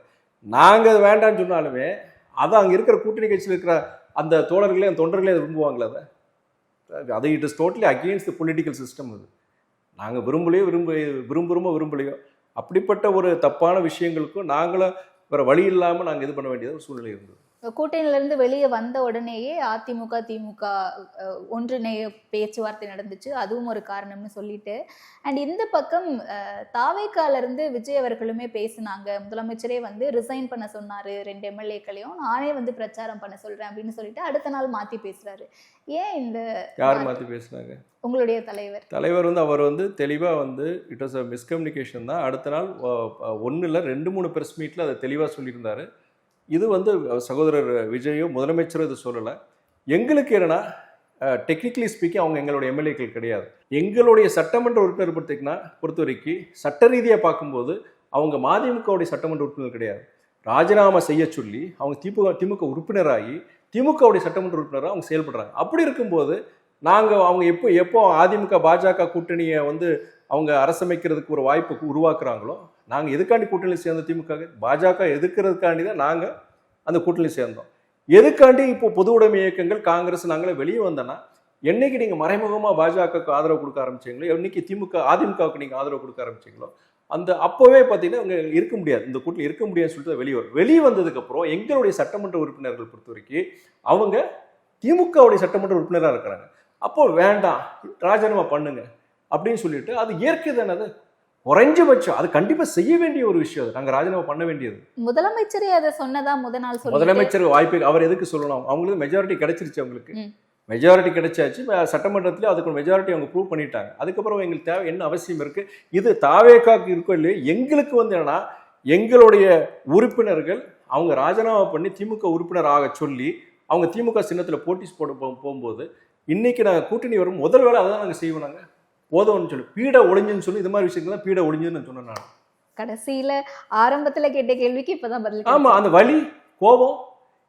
A: நாங்கள் அது வேண்டான்னு சொன்னாலுமே அதை அங்கே இருக்கிற கூட்டணி கட்சியில் இருக்கிற அந்த தோழர்களே அந்த தொண்டர்களே அதை விரும்புவாங்களா? அது it is totally against the political system. அது நாங்கள் விரும்பலையோ அப்படிப்பட்ட ஒரு தப்பான விஷயங்களுக்கும் நாங்களும் வேறு வழி இல்லாமல் நாங்கள் இது பண்ண வேண்டியது ஒரு சூழ்நிலை இருந்தது.
B: கூட்டணியிலிருந்து வெளியே வந்த உடனேயே அதிமுக திமுக ஒன்றிணைய பேச்சுவார்த்தை நடந்துச்சு, அதுவும் ஒரு காரணம்னு சொல்லிட்டு. அண்ட் இந்த பக்கம் தாவேக்கால இருந்து விஜய் அவர்களுமே பேசினாங்க. முதலமைச்சரே வந்து ரிசைன் பண்ண சொன்னாரு 2 எம்எல்ஏக்களையும், நானே வந்து பிரச்சாரம் பண்ண சொல்றேன் அப்படின்னு சொல்லிட்டு அடுத்த நாள் மாத்தி பேசுறாரு. ஏன் இந்த
A: யார் மாத்தி பேசுனாங்க?
B: உங்களுடைய தலைவர்
A: வந்து அவர் வந்து தெளிவாக வந்து இட் வாஸ் அ மிஸ்கம்யூனிகேஷன் தான். அடுத்த நாள் 1 இல்லை 2-3 ப்ரெஸ் மீட்டில் அதை தெளிவாக சொல்லியிருந்தாரு. இது வந்து சகோதரர் விஜயோ முதலமைச்சரோ இது சொல்லலை. எங்களுக்கு என்னன்னா டெக்னிக்கலி ஸ்பீக்கிங் அவங்க எங்களுடைய எம்எல்ஏக்கள் கிடையாது. எங்களுடைய சட்டமன்ற உறுப்பினர் பொறுத்த வரைக்கும் சட்ட ரீதியாக பார்க்கும்போது அவங்க மதிமுகவுடைய சட்டமன்ற உறுப்பினர் கிடையாது. ராஜினாமா செய்ய சொல்லி அவங்க திமுக உறுப்பினராகி திமுகவுடைய சட்டமன்ற உறுப்பினராக அவங்க செயல்படுறாங்க. அப்படி இருக்கும்போது அவங்க எப்போ அதிமுக பாஜக கூட்டணியை வந்து அவங்க அரசமைக்கிறதுக்கு ஒரு வாய்ப்பு உருவாக்குறாங்களோ, நாங்கள் எதுக்காண்டி கூட்டணியில் சேர்ந்த திமுக பாஜக எதுக்கிறதுக்காண்டி தான் நாங்கள் அந்த கூட்டணியில் சேர்ந்தோம். எதுக்காண்டி இப்போ பொது உடைமை இயக்கங்கள் காங்கிரஸ் நாங்களே வெளியே வந்தோன்னா, என்னைக்கு நீங்கள் மறைமுகமாக பாஜகவுக்கு ஆதரவு கொடுக்க ஆரம்பிச்சிங்களோ, என்னைக்கு அதிமுகவுக்கு நீங்கள் ஆதரவு கொடுக்க ஆரம்பிச்சிங்களோ, அப்போவே பார்த்தீங்கன்னா அவங்க இருக்க முடியாது, இந்த கூட்டணியில் இருக்க முடியாதுன்னு சொல்லிட்டு வெளியே வந்ததுக்கப்புறம் எங்களுடைய சட்டமன்ற உறுப்பினர்கள் பொறுத்த வரைக்கும் அவங்க திமுகவுடைய சட்டமன்ற உறுப்பினராக இருக்கிறாங்க. அப்போ வேண்டாம், ராஜினாமா பண்ணுங்க அப்படின்னு சொல்லிட்டு, அது இயற்கை தானே, அது குறைஞ்சபட்சம் அது கண்டிப்பா செய்ய வேண்டிய ஒரு விஷயம். அது நாங்க ராஜினாமா பண்ண வேண்டியது.
B: முதலமைச்சரே அதை சொன்னதா முத நாள் சொல்லி
A: முதலமைச்சர் வாய்ப்பு அவர் எதுக்கு சொல்லணும்? அவங்களுக்கு மெஜாரிட்டி கிடைச்சிருச்சு, அவங்களுக்கு மெஜாரிட்டி கிடைச்சாச்சு, சட்டமன்றத்திலே அதுக்கு மெஜாரிட்டி அவங்க ப்ரூவ் பண்ணிட்டாங்க. அதுக்கப்புறம் எங்களுக்கு தேவை என்ன அவசியம் இருக்கு? இது தாவேக்காக்கு இருக்கோ இல்லையோ, எங்களுக்கு வந்து என்னன்னா எங்களுடைய உறுப்பினர்கள் அவங்க ராஜினாமா பண்ணி திமுக உறுப்பினர் ஆக சொல்லி அவங்க திமுக சின்னத்தில் போட்டி போட போகும்போது இன்னைக்கு நாங்கள் கூட்டணி வரும் முதல் வேலை அதான் நாங்கள் செய்வோம். நாங்கள் போதும்னு சொல்லி பீட ஒளிஞ்சுன்னு சொல்லி இது மாதிரி விஷயங்கள் தான் பீட ஒளிஞ்சுன்னு சொன்னேன் நான்.
B: கடைசியில ஆரம்பத்துல கேட்ட கேள்விக்கு இப்பதான் பதில்.
A: ஆமா, அந்த வலி கோபம்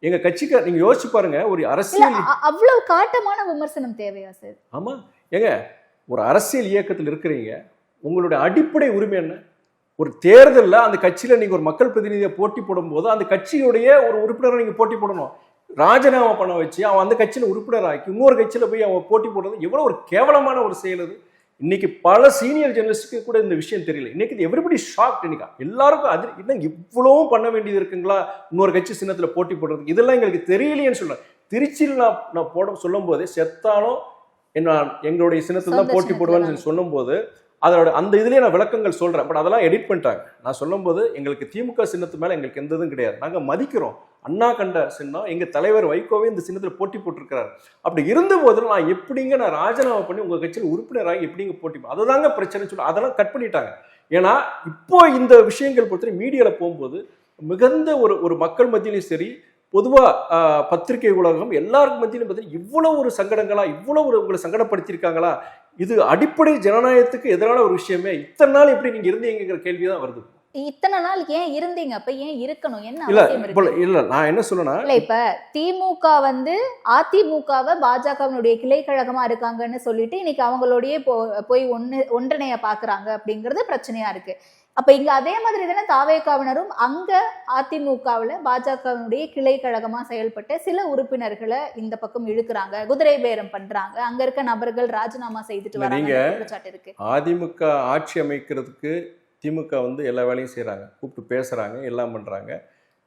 A: எங்க கட்சிக்கு நீங்க யோசிச்சு பாருங்க. ஒரு அரசியல்
B: அவ்வளவு காட்டமான விமர்சனம் தேவையா சார்?
A: ஆமா ஏங்க, ஒரு அரசியல் இயக்கத்தில் இருக்கிறீங்க, உங்களுடைய அடிப்படை உரிமை என்ன? ஒரு தேர்தலில் அந்த கட்சியில நீங்க ஒரு மக்கள் பிரதிநிதியை போட்டி போடும் போது அந்த கட்சியுடைய ஒரு உறுப்பினரை நீங்க போட்டி போடணும். ராஜினாமா பண்ண வச்சு அவன் அந்த கட்சியில உறுப்பினர் ஆக்கி இன்னொரு கட்சியில போய் அவன் போட்டி போடுறது எவ்வளவு ஒரு கேவலமான ஒரு செயல் அது. இன்னைக்கு பல சீனியர் ஜெர்னலிஸ்டுக்கு கூட இந்த விஷயம் தெரியல. இன்னைக்கு எவ்ரிபடி ஷாக். இன்னைக்கு எல்லாருக்கும் அது இன்னும் இவ்வளவும் பண்ண வேண்டியது இருக்குங்களா இன்னொரு கட்சி சின்னத்துல போட்டி போடுறதுக்கு? இதெல்லாம் எங்களுக்கு தெரியலையேன்னு சொல்றேன். திருச்சியில் நான் போட சொல்லும் போதே செத்தாலும் எங்களுடைய சின்னத்துல தான் போட்டி போடுவேன்னு சொல்லும் போது அதோட அந்த இதுலயே நான் விளக்கங்கள் சொல்றேன். பட் அதெல்லாம் எடிட் பண்ணிட்டாங்க. நான் சொல்லும் போது எங்களுக்கு திமுக சின்னத்து மேல எங்களுக்கு எந்த இதுவும் கிடையாது. நாங்க மதிக்கிறோம். அண்ணா கண்ட சின்னம் எங்க தலைவர் வைகோவே இந்த சின்னத்துல போட்டி போட்டிருக்கிறாரு. அப்படி இருந்த போதிலும் நான் எப்படிங்க நான் ராஜினாமா பண்ணி உங்க கட்சியில் உறுப்பினராக எப்படிங்க போட்டி, அதுதாங்க பிரச்சனை சொல்லி அதெல்லாம் கட் பண்ணிட்டாங்க. ஏன்னா இப்போ இந்த விஷயங்கள் பொறுத்த மீடியால போகும்போது மிகுந்த ஒரு மக்கள் மத்தியிலும் சரி, பொதுவா பத்திரிகை உலகம் எல்லாருக்கும் மத்தியிலும் பார்த்தீங்கன்னா இவ்வளவு ஒரு சங்கடங்களா, இவ்வளவு ஒரு உங்களை சங்கடப்படுத்திருக்காங்களா? இது அடிப்படை ஜனநாயகத்துக்கு எதிரான ஒரு விஷயமே. இத்தனை நாள் எப்படி நீங்க இருந்தீங்கிற கேள்விதான் வருது.
B: இத்தனை நாள் ஏன் இருந்தீங்க? அப்ப ஏன் இருக்கணும்? என்ன
A: இல்ல
B: அவசியம் இருக்கு?
A: இல்ல நான் என்ன சொல்றேன்னா,
B: இல்ல இப்ப திமுக வந்து அதிமுகவை பாஜகவினுடைய கிளை கழகமா இருக்காங்கன்னு சொல்லிட்டு இன்னைக்கு அவங்களுடைய போய் ஒன்றிணைய பாக்குறாங்க அப்படிங்கறது பிரச்சனையா இருக்கு. அப்ப இங்க அதே மாதிரி தானே தாவேகாவினரும் அங்க அதிமுகவுல பாஜகவினுடைய கிளை கழகமா செயல்பட்ட சில உறுப்பினர்களை இந்த பக்கம் இழுக்கிறாங்க, குதிரை பேரம் பண்றாங்க, அங்க இருக்க நபர்கள் ராஜினாமா செய்துட்டு வராங்க இருக்கு.
A: அதிமுக ஆட்சி அமைக்கிறதுக்கு திமுக வந்து எல்லா வேலையும் செய்யறாங்க, கூப்பிட்டு பேசுறாங்க, எல்லாம் பண்றாங்க.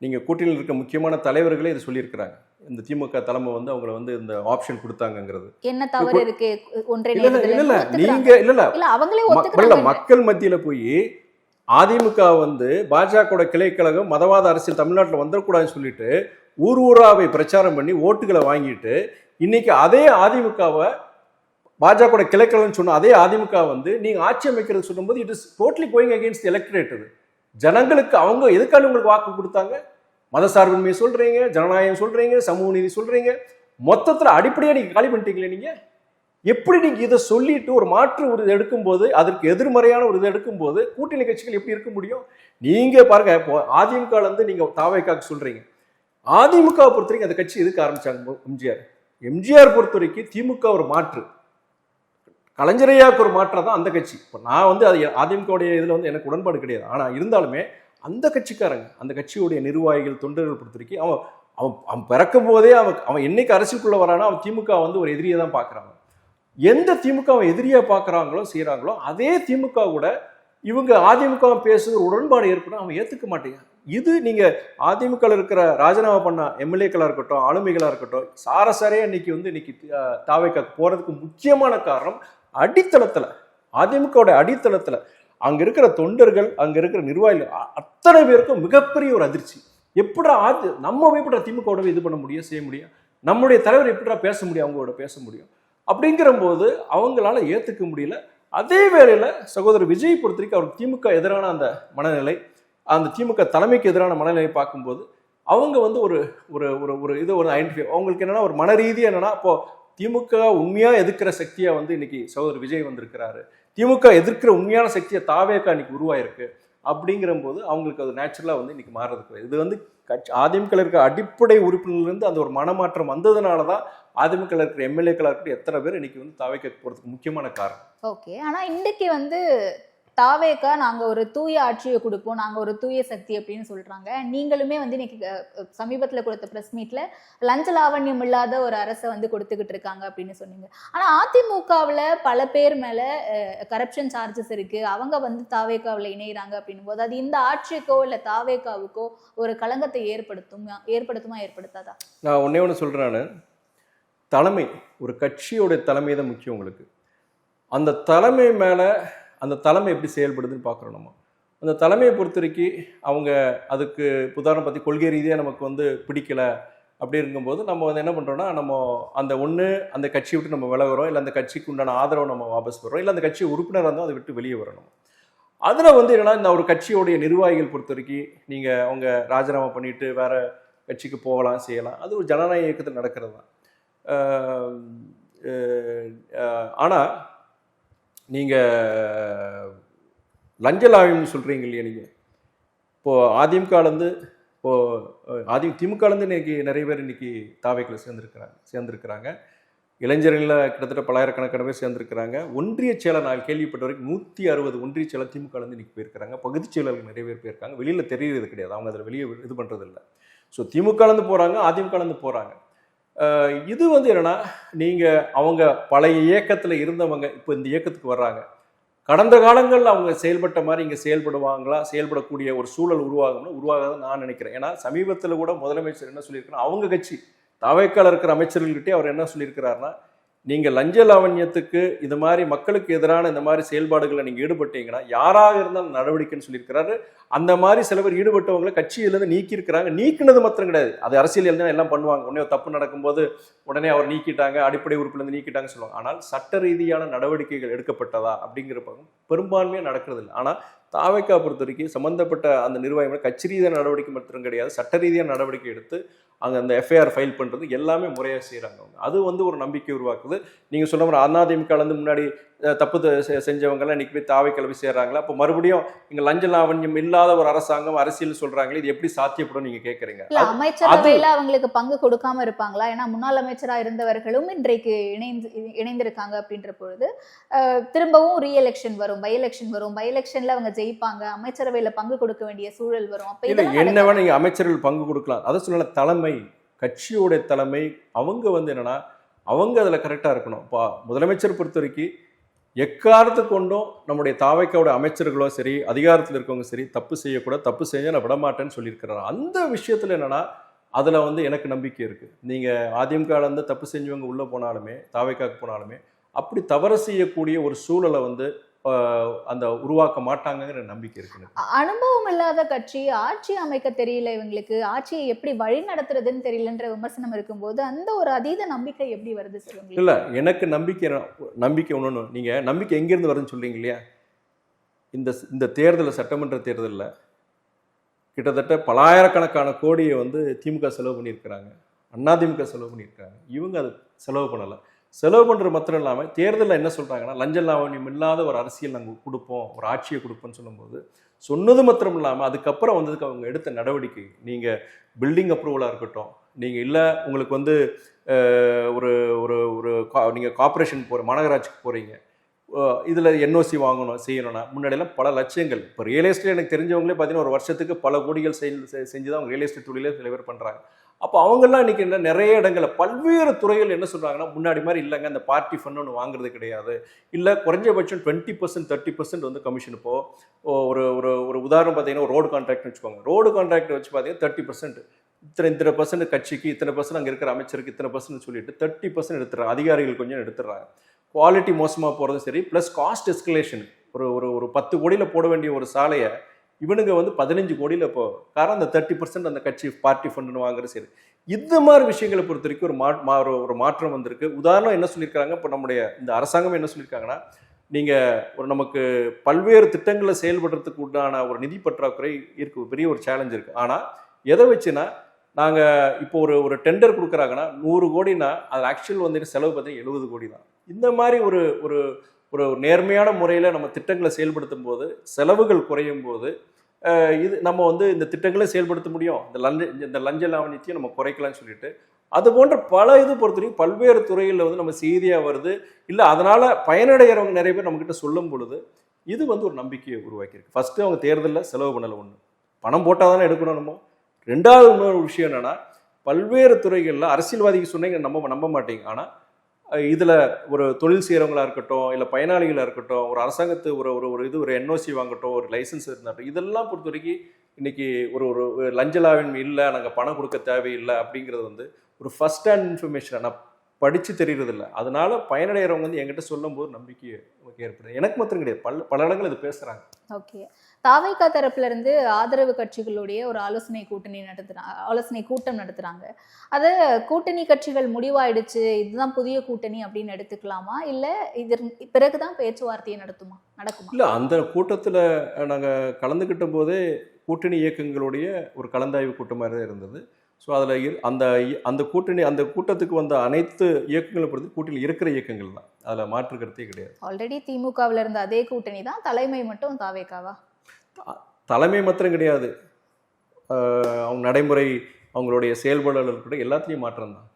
A: நீங்க கூட்டணியில் இருக்க முக்கியமான தலைவர்களே இது சொல்லியிருக்கிறாங்க. இந்த திமுக தலைமை வந்து அவங்களை வந்து இந்த ஆப்ஷன் கொடுத்தாங்கிறது
B: என்ன தவறு இருக்கு?
A: மக்கள் மத்தியில போய் அதிமுக வந்து பாஜக கிளை கழகம் மதவாத அரசியல் தமிழ்நாட்டில் வந்துடக்கூடாதுன்னு சொல்லிட்டு ஊர் ஊராவை பிரச்சாரம் பண்ணி ஓட்டுகளை வாங்கிட்டு இன்னைக்கு அதே அதிமுகவை பாஜக கிளைக்கலன்னு சொன்ன அதே அதிமுக வந்து நீங்க ஆட்சி அமைக்கிறது சொல்லும்போது it is totally going against electorate. அது ஜனங்களுக்கு அவங்க எதுக்காக உங்களுக்கு வாக்கு கொடுத்தாங்க? மதசார்பின்மை சொல்றீங்க, ஜனநாயகம் சொல்றீங்க, சமூக நீதி சொல்றீங்க, மொத்தத்துல அடிப்படையா நீங்க காலி பண்ணிட்டீங்களே. நீங்க எப்படி நீங்க இதை சொல்லிட்டு ஒரு மாற்று ஒரு இது எடுக்கும்போது அதற்கு எதிர்மறையான ஒரு இது எடுக்கும்போது கூட்டணி கட்சிகள் எப்படி இருக்க முடியும்? நீங்க பாருங்க, இப்போ அதிமுக வந்து நீங்க தாவேக்காக்கு சொல்றீங்க. அதிமுக பொறுத்த வரைக்கும் அந்த கட்சி எதுக்கு ஆரம்பிச்சாங்க? எம்ஜிஆர் பொறுத்த வரைக்கும் திமுக ஒரு மாற்று, கலைஞரையாக்கு ஒரு மாற்றம் தான் அந்த கட்சி. இப்போ நான் வந்து அது அதிமுகவுடைய இதில் வந்து எனக்கு உடன்பாடு கிடையாது. ஆனால் இருந்தாலுமே அந்த கட்சிக்காரங்க, அந்த கட்சியுடைய நிர்வாகிகள், தொண்டர்கள் பொறுத்த வரைக்கும் அவன் பிறக்கும் போதே அவன் என்னைக்கு அரசியலுக்குள்ள வரானா அவன் திமுக வந்து ஒரு எதிரியை தான் பார்க்குறாங்க. எந்த திமுக அவன் எதிரியா பார்க்குறாங்களோ செய்கிறாங்களோ அதே திமுக கூட இவங்க அதிமுக பேசுகிற உடன்பாடு ஏற்படும் அவன் ஏற்றுக்க மாட்டேங்க. இது நீங்க அதிமுக இருக்கிற ராஜினாமா பண்ண எம்எல்ஏக்களா இருக்கட்டும், ஆளுமைகளா இருக்கட்டும், சாரசாரையா இன்னைக்கு தாவேக்கா போறதுக்கு முக்கியமான காரணம் அடித்தளத்துல, அதிமுக அடித்தளத்துல அங்க இருக்கிற தொண்டர்கள், அங்க இருக்கிற நிர்வாகிகள் அத்தனை பேருக்கும் மிகப்பெரிய ஒரு அதிர்ச்சி. எப்படா நம்ம எப்படி திமுக இது பண்ண முடியும், செய்ய முடியும்? நம்முடைய தலைவர் எப்படா பேச முடியும், அவங்களோட பேச முடியும்? அப்படிங்கிற போது அவங்களால ஏத்துக்க முடியல. அதே வேளையில சகோதரர் விஜய் பொறுத்த வரைக்கும் அவருக்கு திமுக எதிரான அந்த மனநிலை, அந்த திமுக தலைமைக்கு எதிரான மனநிலையை பார்க்கும்போது அவங்க வந்து ஒரு ஒரு ஒரு இது ஒரு ஐடென்டிஃபை அவங்களுக்கு என்னன்னா ஒரு மன ரீதியா என்னன்னா, இப்போ திமுக உண்மையா எதிர்க்கிற சக்தியா வந்து இன்னைக்கு சகோதரர் விஜய் வந்திருக்கிறாரு, திமுக எதிர்க்கிற உண்மையான சக்தியை தாவேக்கா இன்னைக்கு உருவாயிருக்கு. அப்படிங்கிற போது அவங்களுக்கு அது நேச்சுரலா வந்து இன்னைக்கு மாறுறதுக்கு இது வந்து அதிமுக இருக்க அடிப்படை உறுப்பினர்லேருந்து அந்த ஒரு மனமாற்றம் வந்ததுனாலதான் அதிமுக இருக்கிற எம்எல்ஏக்களா இருக்கட்டும் எத்தனை பேர் இன்னைக்கு வந்து தாவேக்கா போறதுக்கு முக்கியமான காரணம்.
B: ஓகே, ஆனா இன்னைக்கு வந்து தாவேக்கா நாங்க ஒரு தூய ஆட்சியை கொடுப்போம், நாங்க ஒரு தூய சக்தி அப்படின்னு சொல்றாங்க. நீங்களுமே வந்து இன்னைக்கு சமீபத்துல கொடுத்த பிரஸ் மீட்ல லஞ்ச லாவண்யம் இல்லாத ஒரு அரசை வந்து கொடுத்துக்கிட்டு இருக்காங்க அப்படின்னு சொன்னீங்க. ஆனா அதிமுகவுல பல பேர் மேல கரப்ஷன் சார்ஜஸ் இருக்கு, அவங்க வந்து தாவேக்காவுல இணைகிறாங்க அப்படின்னும் போது அது இந்த ஆட்சிக்கோ இல்ல தாவேக்காவுக்கோ ஒரு களங்கத்தை ஏற்படுத்துமா ஏற்படுத்தாதா?
A: நான் ஒன்னே ஒன்று சொல்றேன். தலைமை, ஒரு கட்சியோடைய தலைமை தான் முக்கியம் உங்களுக்கு. அந்த தலைமை மேலே அந்த தலைமை எப்படி செயல்படுதுன்னு பார்க்குறோம் நம்ம. அந்த தலைமையை பொறுத்த வரைக்கும் அவங்க அதுக்கு உதாரணம் பற்றி கொள்கை ரீதியாக நமக்கு வந்து பிடிக்கலை அப்படி இருக்கும்போது நம்ம வந்து என்ன பண்ணுறோன்னா, நம்ம அந்த அந்த கட்சியை விட்டு நம்ம விலகுறோம், இல்லை அந்த கட்சிக்கு உண்டான ஆதரவை நம்ம வாபஸ் வர்றோம், இல்லை அந்த கட்சி உறுப்பினராக இருந்தால் அதை விட்டு வெளியே வரணும். அதில் வந்து என்னன்னா, இந்த ஒரு கட்சியோடைய நிர்வாகிகள் பொறுத்த வரைக்கும் நீங்கள் அவங்க ராஜினாமா பண்ணிட்டு வேற கட்சிக்கு போகலாம், செய்யலாம். அது ஒரு ஜனநாயக இயக்கத்தில் நடக்கிறது தான். ஆனால் நீங்கள் லஞ்ச லாவியம்னு சொல்கிறீங்க இல்லையா, நீங்கள் இப்போது அதிமுகலேருந்து திமுகலேருந்து இன்னைக்கு நிறைய பேர் இன்னைக்கு தாவைக்கில் சேர்ந்துருக்கிறாங்க. இளைஞர்களில் கிட்டத்தட்ட பல்லாயிரக்கணக்கான பேர் சேர்ந்துருக்கிறாங்க. ஒன்றிய செயலர் நான் கேள்விப்பட்ட வரைக்கும் 160 ஒன்றிய செயலர் திமுகலேருந்து இன்னைக்கு போயிருக்கிறாங்க. பகுதிச் செயலர்கள் நிறைய பேர் போயிருக்காங்க. வெளியில் தெரியறது கிடையாது, அவங்க அதில் வெளியே இது பண்ணுறது இல்லை. ஸோ திமுகலேருந்து போகிறாங்க, அதிமுகலேருந்து போகிறாங்க. இது வந்து என்னென்னா, நீங்கள் அவங்க பழைய இயக்கத்தில் இருந்தவங்க இப்போ இந்த இயக்கத்துக்கு வர்றாங்க. கடந்த காலங்களில் அவங்க செயல்பட்ட மாதிரி இங்கே செயல்படக்கூடிய ஒரு சூழல் உருவாகாதுன்னு நான் நினைக்கிறேன். ஏன்னா சமீபத்தில் கூட முதலமைச்சர் என்ன சொல்லியிருக்காருன்னா, அவங்க கட்சி தாவேக்கால இருக்கிற அமைச்சர்கள்கிட்டே அவர் என்ன சொல்லியிருக்கிறாருன்னா, நீங்கள் லஞ்ச லாவண்யத்துக்கு இது மாதிரி மக்களுக்கு எதிரான இந்த மாதிரி செயல்பாடுகளை நீங்கள் ஈடுபட்டீங்கன்னா யாராக இருந்தாலும் நடவடிக்கைன்னு சொல்லியிருக்கிறாரு. அந்த மாதிரி சில பேர் ஈடுபட்டவங்களை கட்சியிலேருந்து நீக்கியிருக்கிறாங்க. நீக்கினது மாத்திரம் கிடையாது, அது அரசியல் தான் எல்லாம் பண்ணுவாங்க. உடனே தப்பு நடக்கும்போது உடனே அவர் நீக்கிட்டாங்க, அடிப்படை உறுப்பிலிருந்து நீக்கிட்டாங்கன்னு சொல்லுவாங்க. ஆனால் சட்ட ரீதியான நடவடிக்கைகள் எடுக்கப்பட்டதா அப்படிங்கிற பெரும்பான்மையாக நடக்கிறது இல்லை. ஆனால் தாவேக்கா பொறுத்த வரைக்கும் சம்பந்தப்பட்ட அந்த நிர்வாகிகள் கட்சி ரீதியான நடவடிக்கை மட்டும் கிடையாது, சட்ட ரீதியான நடவடிக்கை எடுத்து அங்கே அந்த எஃப்ஐஆர் ஃபைல் பண்ணுறது எல்லாமே முறையாக செய்கிறாங்க. அது வந்து ஒரு நம்பிக்கை உருவாக்குது. நீங்கள் சொல்ல மாதிரி அதிமுகலேருந்து முன்னாடி தப்பு செஞ்சவங்கலாம் இன்னைக்கு போய் தாவேக்கால போய் சேர்றாங்களா? அப்போ மறுபடியும் இங்கே லஞ்ச லாவண்யம் இல்லாத ஒரு அரசாங்கம் அரசியல் சொல்றாங்களே, இது எப்படி சாத்தியப்படும் நீங்க கேட்குறீங்க?
B: அமைச்சரவையில அவங்களுக்கு பங்கு கொடுக்காம இருப்பாங்களா? ஏன்னா முன்னாள் அமைச்சரா இருந்தவர்களும் இன்றைக்கு இணைந்திருக்காங்க அப்படின்ற பொழுது திரும்பவும் ரீஎலெக்ஷன் வரும், பை எலெக்ஷன் வரும், பை எலெக்ஷன்ல அவங்க ஜெயிப்பாங்க, அமைச்சரவையில பங்கு கொடுக்க வேண்டிய சூழல் வரும். அப்ப
A: என்ன வேணா நீங்க அமைச்சர்கள் பங்கு கொடுக்கலாம். அதை சொல்லல, தலைமை, கட்சியோட தலைமை அவங்க வந்து என்னன்னா அவங்க அதுல கரெக்டா இருக்கணும். முதலமைச்சர் பொறுத்த வரைக்கும் எக்காரத்து கொண்டும் நம்முடைய தாவேக்காவோட அமைச்சர்களோ சரி, அதிகாரத்தில் இருக்கவங்க சரி, தப்பு செய்யக்கூடாது, தப்பு செஞ்சா நான் விடமாட்டேன்னு சொல்லியிருக்கிறாரு. அந்த விஷயத்துல என்னன்னா அதுல வந்து எனக்கு நம்பிக்கை இருக்கு. நீங்க அதிமுகல இருந்து தப்பு செஞ்சவங்க உள்ள போனாலுமே, தாவேக்காக்கு போனாலுமே அப்படி தவறு செய்யக்கூடிய ஒரு சூழலை வந்து அந்த உருவாக்க மாட்டாங்கிற நம்பிக்கை இருக்கு.
B: அனுபவம் இல்லாத கட்சி, ஆட்சி அமைக்க தெரியல, இவங்களுக்கு ஆட்சியை எப்படி வழி நடத்துறதுன்னு தெரியலன்ற விமர்சனம் இருக்கும்போது அந்த ஒரு அதீத நம்பிக்கை எப்படி வருது சொல்லுங்க?
A: இல்ல, எனக்கு நம்பிக்கை ஒண்ணு. நீங்க நம்பிக்கை எங்கிருந்து வருதுன்னு சொல்றீங்க இல்லையா? இந்த தேர்தல், சட்டமன்ற தேர்தலில் கிட்டத்தட்ட பலாயிரக்கணக்கான கோடியை வந்து திமுக செலவு பண்ணியிருக்கிறாங்க, அதிமுக செலவு பண்ணியிருக்காங்க. இவங்க அது செலவு பண்ணலை. செலவு பண்ணுறது மாத்திரம் இல்லாமல் தேர்தலில் என்ன சொல்கிறாங்கன்னா, லஞ்ச லாவண்யம் இல்லாத ஒரு அரசியல் நாங்கள் கொடுப்போம், ஒரு ஆட்சியை கொடுப்போம்னு சொல்லும்போது சொன்னது மாத்திரம் இல்லாமல் அதுக்கப்புறம் வந்ததுக்கு அவங்க எடுத்த நடவடிக்கை, நீங்கள் பில்டிங் அப்ரூவலாக இருக்கட்டும், நீங்கள் இல்லை உங்களுக்கு வந்து ஒரு ஒரு ஒரு நீங்கள் கார்பரேஷன் மாநகராட்சிக்கு போகிறீங்க, இதில் என்ஓசி வாங்கணும் செய்யணும்னா முன்னாடியெல்லாம் பல லட்சங்கள். இப்போ ரியல் எஸ்டேட் எனக்கு தெரிஞ்சவங்களே பார்த்தீங்கன்னா ஒரு வருஷத்துக்கு பல கோடிகள் செஞ்சு தான் அவங்க ரியல் எஸ்டேட் தொழிலே சில பேர் பண்ணுறாங்க. அப்போ அவங்கெல்லாம் இன்றைக்கி என்ன நிறைய இடங்களில் பல்வேறு துறைகள் என்ன சொல்கிறாங்கன்னா, முன்னாடி மாதிரி இல்லைங்க, அந்த பார்ட்டி ஃபண்ட் ஒன்று வாங்குறது கிடையாது, இல்லை குறைஞ்சபட்சம் 20% 30% வந்து கமிஷன். இப்போது ஒரு ஒரு ஒரு உதாரணம் பார்த்தீங்கன்னா, ஒரு ரோடு கான்ட்ராக்ட்னு வச்சுக்கோங்க. ரோடு கான்ட்ராக்ட் வச்சு பார்த்தீங்கன்னா 30% இத்தனை % கட்சிக்கு, இத்தனை % அங்கே இருக்கிற அமைச்சருக்கு இத்தனை % சொல்லிட்டு 30% எடுத்துடுறாங்க. அதிகாரிகள் கொஞ்சம் எடுத்துடுறாங்க. குவாலிட்டி மோசமாக போகிறதும் சரி, ப்ளஸ் காஸ்ட் எஸ்கலேஷன். ஒரு ஒரு 10 கோடியில் போட வேண்டிய ஒரு சாலையை இவனுங்க வந்து 15 கோடியில் இப்போ காரணம் அந்த 30% அந்த கட்சி பார்ட்டி ஃபண்டுன்னு வாங்குறது சரி. இந்த மாதிரி விஷயங்களை பொறுத்த வரைக்கும் ஒரு மாற்றம் வந்திருக்கு. உதாரணம் என்ன சொல்லியிருக்காங்க, இப்போ நம்முடைய இந்த அரசாங்கம் என்ன சொல்லியிருக்காங்கன்னா, நீங்கள் ஒரு நமக்கு பல்வேறு திட்டங்களை செயல்படுறதுக்கு உண்டான ஒரு நிதி பற்றாக்குறை இருக்கு, பெரிய ஒரு சேலஞ்ச் இருக்குது. ஆனால் எதை வச்சுன்னா, நாங்கள் இப்போ ஒரு டெண்டர் கொடுக்குறாங்கன்னா 100 கோடினா அது ஆக்சுவல் வந்து செலவு பார்த்தீங்கன்னா 70 கோடி தான். இந்த மாதிரி ஒரு ஒரு ஒரு நேர்மையான முறையில் நம்ம திட்டங்களை செயல்படுத்தும் போது செலவுகள் குறையும் போது இது நம்ம வந்து இந்த திட்டங்களை செயல்படுத்த முடியும், இந்த லஞ்ச லாவண்யத்தையும் நம்ம குறைக்கலாம்னு சொல்லிட்டு அது போன்ற பல இது பொறுத்தவரைக்கும் பல்வேறு துறைகளில் வந்து நம்ம செய்தியாக வருது. இல்லை அதனால் பயனடைகிறவங்க நிறைய பேர் நம்மக்கிட்ட சொல்லும் பொழுது இது வந்து ஒரு நம்பிக்கையை உருவாக்கியிருக்கு. ஃபஸ்ட்டு அவங்க தேர்தலில் செலவு பண்ணலை, ஒன்று பணம் போட்டால் தானே எடுக்கணும் நம்ம. ரெண்டாவது இன்னொரு விஷயம் என்னென்னா, பல்வேறு துறைகளில் அரசியல்வாதிக்கு சொன்னீங்க நம்ப மாட்டீங்க, ஆனால் இதில் ஒரு தொழில் செய்கிறவங்களா இருக்கட்டும், இல்லை பயனாளிகளாக இருக்கட்டும், ஒரு அரசாங்கத்து ஒரு என்ஓசி வாங்கட்டும், ஒரு லைசன்ஸ் இருந்தாட்டும், இதெல்லாம் பொறுத்த வரைக்கும் இன்றைக்கி ஒரு லஞ்ச லாவண்யம் இல்லை, நாங்கள் பணம் கொடுக்க தேவையில்லை அப்படிங்கிறது வந்து ஒரு ஃபர்ஸ்ட் ஹேண்ட் இன்ஃபர்மேஷன். நான் படித்து தெரியறதில்ல. அதனால பயனடைகிறவங்க வந்து என்கிட்ட சொல்லும்போது நம்பிக்கை நமக்கு ஏற்படுது. எனக்கு மாத்திரம் கிடையாது, பல இடங்கள் இது பேசுகிறாங்க.
B: ஓகே. தாவேகா தரப்புல இருந்து ஆதரவு கட்சிகளுடைய ஒரு ஆலோசனை கூட்டம் நடத்துறாங்க. அது கூட்டணி கட்சிகள் முடிவாயிடுச்சு, இதுதான் புதிய கூட்டணி அப்படின்னு எடுத்துக்கலாமா, இல்ல இது பிறகுதான் பேச்சுவார்த்தையை நடக்குமா?
A: இல்லை, அந்த கூட்டத்தில் நாங்கள் கலந்துக்கிட்ட போதே கூட்டணி இயக்கங்களுடைய ஒரு கலந்தாய்வு கூட்டம் மாதிரி தான் இருந்தது. ஸோ அதில் அந்த கூட்டத்துக்கு வந்த அனைத்து இயக்கங்களை பொறுத்து கூட்டணியில் இருக்கிற இயக்கங்கள் தான், அதில் மாற்று கருத்தே கிடையாது.
B: ஆல்ரெடி திமுகவில் இருந்த அதே கூட்டணி தான், தலைமை மட்டும் தாவேகாவா?
A: தலைமை மாத்திரம் கிடையாது, அவங்க நடைமுறை, அவங்களுடைய செயல்பாடுகள் கூட எல்லாத்துலேயும் மாற்றம் தான்.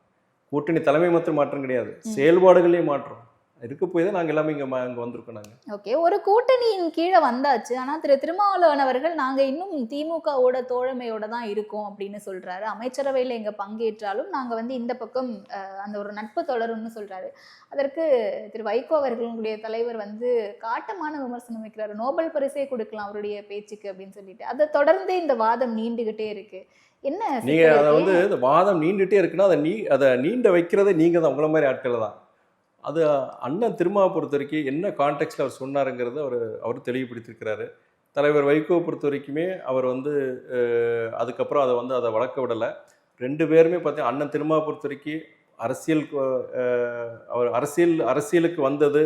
A: கூட்டணி தலைமை மாத்திரம் மாற்றம் கிடையாது, செயல்பாடுகளையும் மாற்றம் இருக்க போய் தான் நாங்கள் எல்லாமே இங்கே வந்திருக்கோம். நாங்கள்
B: ஓகே, ஒரு கூட்டணியின் கீழே வந்தாச்சு. ஆனால் திருமாவளவன் அவர்கள் நாங்கள் இன்னும் திமுகவோட தோழமையோட தான் இருக்கோம் அப்படின்னு சொல்றாரு. அமைச்சரவையில் எங்க பங்கேற்றாலும் நாங்கள் வந்து இந்த பக்கம் அந்த ஒரு நட்பு தொடரும்னு சொல்றாரு. அதற்கு திரு வைகோ அவர்களுடைய தலைவர் வந்து காட்டமான விமர்சனம் வைக்கிறாரு. நோபல் பரிசே கொடுக்கலாம் அவருடைய பேச்சுக்கு அப்படின்னு சொல்லிட்டு. அதை தொடர்ந்து இந்த வாதம் நீண்டுகிட்டே இருக்கு. என்ன
A: நீங்க அதை வந்து இந்த வாதம் நீண்டுகிட்டே இருக்குன்னா அதை நீண்ட வைக்கிறதே நீங்க தான், உங்களை மாதிரி ஆட்கள் தான். அது அண்ணன் திருமாவை பொறுத்த வரைக்கும் என்ன கான்டெக்ட்ல அவர் சொன்னாருங்கிறத அவர் தெளிவுபடுத்தியிருக்கிறாரு. தலைவர் வைகோவை பொறுத்த வரைக்குமே அவர் வந்து அதுக்கப்புறம் அதை வளர்க்க விடலை. ரெண்டு பேருமே பார்த்தீங்கன்னா அண்ணன் திருமாவை பொறுத்த வரைக்கும் அவர் அரசியலுக்கு வந்தது,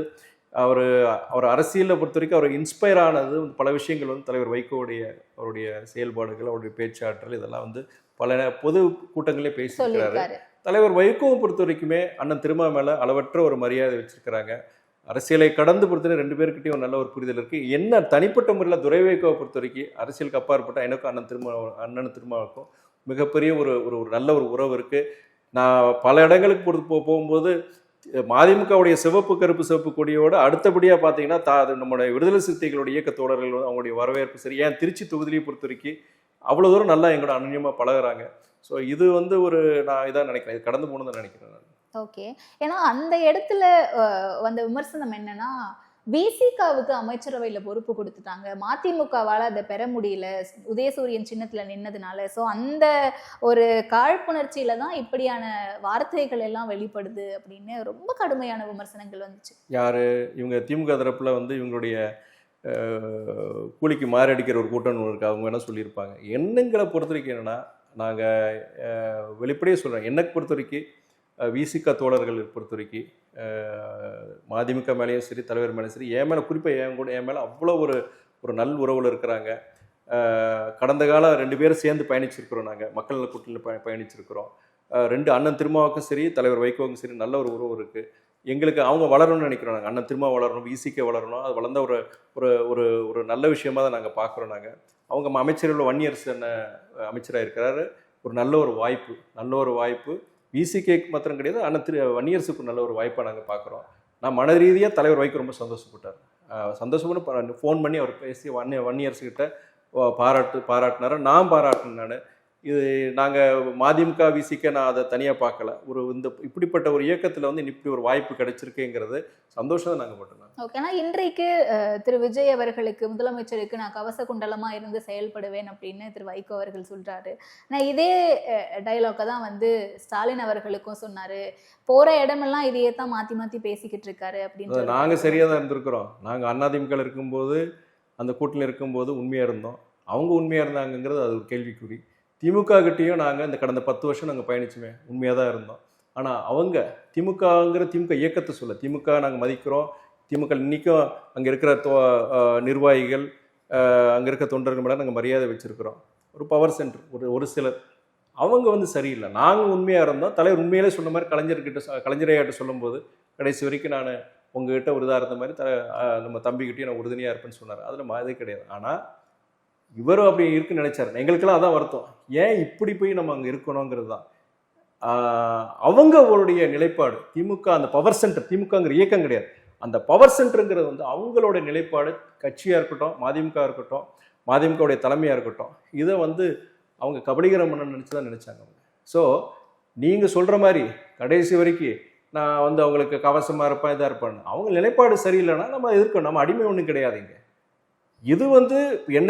A: அவர் அரசியலை பொறுத்த வரைக்கும் அவர் இன்ஸ்பயர் ஆனது பல விஷயங்கள் வந்து தலைவர் வைகோவுடைய அவருடைய செயல்பாடுகள், அவருடைய பேச்சாற்றல், இதெல்லாம் வந்து பல பொது கூட்டங்களே பேசியிருக்கிறாரு. தலைவர் வைகோவை பொறுத்த வரைக்குமே அண்ணன் திருமா மேலே அளவற்ற ஒரு மரியாதை வச்சிருக்கிறாங்க. அரசியலை கடந்து பொறுத்தவரை ரெண்டு பேருக்கிட்டையும் ஒரு நல்ல ஒரு புரிதல் இருக்குது. என்ன தனிப்பட்ட முறையில் துரை வைகோவை பொறுத்த வரைக்கும் அரசியலுக்கு அப்பாற்பட்ட எனக்கும் அண்ணன் திருமாவுக்கும் மிகப்பெரிய ஒரு நல்ல ஒரு உறவு இருக்குது. நான் பல இடங்களுக்கு போகும்போது மதிமுகவுடைய சிவப்பு கருப்பு சிவப்பு கொடியோட அடுத்தபடியாக பார்த்தீங்கன்னா நம்முடைய விடுதலை சிறுத்தைகளுடைய இயக்க தோழர்கள் அவங்களுடைய வரவேற்பு சரி, ஏன் திருச்சி தொகுதியை பொறுத்த வரைக்கும் அவ்வளோ தூரம் நல்லா எங்களோட அந்நியமாக பழகுறாங்க. ஸோ இது வந்து நான் இதான் நினைக்கிறேன், இது கடந்து போகணும்னு தான் நினைக்கிறேன் நான்.
B: ஓகே, ஏன்னா அந்த இடத்துல வந்த விமர்சனம் என்னன்னா, விசிகாவுக்கு அமைச்சரவையில் பொறுப்பு கொடுத்துட்டாங்க, மதிமுகவால் அதை பெற முடியல உதயசூரியன் சின்னத்தில் நின்னதுனால. ஸோ அந்த ஒரு காழ்ப்புணர்ச்சியில தான் இப்படியான வார்த்தைகள் எல்லாம் வெளிப்படுது அப்படின்னு ரொம்ப கடுமையான விமர்சனங்கள் வந்துச்சு.
A: யாரு இவங்க திமுக தரப்புல வந்து இவங்களுடைய கூலிக்கு மாரடிக்கிற ஒரு கூட்டம் இருக்கு, அவங்க என்ன சொல்லியிருப்பாங்க. என்னங்களை பொறுத்த வரைக்கும் என்னன்னா, நாங்கள் வெளிப்படையே சொல்கிறோம், என்னை பொறுத்த வரைக்கும் விசிக தோழர்கள் பொறுத்த வரைக்கும் மதிமுக மேலேயும் சரி, தலைவர் மேலேயும் சரி, என் மேலே குறிப்பாக என் மேலே அவ்வளோ ஒரு நல் உறவில் இருக்கிறாங்க. கடந்த காலம் ரெண்டு பேரும் சேர்ந்து பயணிச்சிருக்கிறோம், நாங்கள் மக்கள் நல கூட்டணியில் பயணிச்சிருக்கிறோம். ரெண்டு அண்ணன் திருமாவுக்கும் சரி, தலைவர் வைகோவுக்கும் சரி நல்ல ஒரு உறவு இருக்குது. எங்களுக்கு அவங்க வளரணும்னு நினைக்கிறோம். நாங்கள் அண்ணன் திருமா வளரணும், விசிக வளரணும், அது வளர்ந்த ஒரு நல்ல விஷயமாக தான் நாங்கள் பார்க்குறோம். நாங்கள் அவங்க அமைச்சர்கள் வன்னியரசு அமைச்சராக இருக்கிறாரு, ஒரு நல்ல ஒரு வாய்ப்பு விசிகேக்கு மாத்திரம் கிடையாது, அண்ணன் வன்னியரசுக்கு நல்ல ஒரு வாய்ப்பாக நாங்கள் பார்க்குறோம். நான் மன ரீதியாக தலைவர் வைக்க ரொம்ப சந்தோஷப்பட்டு ஃபோன் பண்ணி அவர் பேசி வன்னியரசுக்கிட்ட பாராட்டினார், நான் பாராட்டினேன். இது நாங்கள் மதிமுக விசிக்க நான் அதை தனியாக பார்க்கல, இப்படிப்பட்ட ஒரு இயக்கத்தில் வந்து இப்படி ஒரு வாய்ப்பு கிடைச்சிருக்குங்கிறது சந்தோஷம் தான் நாங்கள் பட்டோம்.
B: ஓகேனா இன்றைக்கு திரு விஜய் அவர்களுக்கு, முதலமைச்சருக்கு நான் கவச குண்டலமாக இருந்து செயல்படுவேன் அப்படின்னு திரு வைகோ அவர்கள் சொல்கிறாரு. நான் இதே டைலாக்கை தான் வந்து ஸ்டாலின் அவர்களுக்கும் சொன்னார். போகிற இடமெல்லாம் இதையே தான் மாற்றி பேசிக்கிட்டு இருக்காரு அப்படின்னு.
A: நாங்கள் சரியாக தான் இருந்திருக்கிறோம். நாங்கள் அதிமுக இருக்கும்போது, அந்த கூட்டணியில் இருக்கும்போது உண்மையாக இருந்தோம். அவங்க உண்மையாக இருந்தாங்கங்கிறது அது ஒரு கேள்விக்குறி. திமுக கிட்டேயும் நாங்கள் இந்த கடந்த 10 வருஷம் நாங்கள் பயணிச்சுமே உண்மையாக தான் இருந்தோம். ஆனால் அவங்க திமுக இயக்கத்தை சொல்ல, திமுக நாங்கள் மதிக்கிறோம், திமுக இன்றைக்கும் அங்கே இருக்கிற நிர்வாகிகள், அங்கே இருக்க தொண்டர்கள் மேலே நாங்கள் மரியாதை வச்சுருக்கிறோம். ஒரு பவர் சென்டர் ஒரு சிலர் அவங்க வந்து சரியில்லை. நாங்கள் உண்மையாக இருந்தோம். தலைவர் உண்மையிலே சொன்ன மாதிரி கலைஞரையாட்ட சொல்லும்போது கடைசி வரைக்கும் நான் உங்ககிட்ட ஒரு இதாக இருந்த மாதிரி நம்ம தம்பிக்கிட்டையும் நான் உறுதுணையாக இருப்பேன்னு சொன்னார். அதில் இதே கிடையாது. ஆனால் இவரும் அப்படி இருக்குன்னு நினைச்சாரு. எங்களுக்கெல்லாம் அதான் வருத்தம், ஏன் இப்படி போய் நம்ம அங்கே இருக்கணுங்கிறது தான். அவங்களுடைய நிலைப்பாடு திமுக, அந்த பவர் சென்டர், திமுகங்கிற இயக்கம் கிடையாது, அந்த பவர் சென்டருங்கிறது வந்து அவங்களோட நிலைப்பாடு. கட்சியாக இருக்கட்டும், மதிமுக இருக்கட்டும், மதிமுகவுடைய தலைமையாக இருக்கட்டும், இதை வந்து அவங்க கபலீகரம் பண்ண நினச்சி தான் நினச்சாங்க அவங்க. ஸோ நீங்கள் சொல்கிற மாதிரி கடைசி வரைக்கும் நான் வந்து அவங்களுக்கு கவசமாக இருப்பேன், இதாக இருப்பேன். அவங்க நிலைப்பாடு சரியில்லைன்னா நம்ம எதிர்க்கணும். நம்ம அடிமை ஒன்றும் கிடையாதுங்க. இது வந்து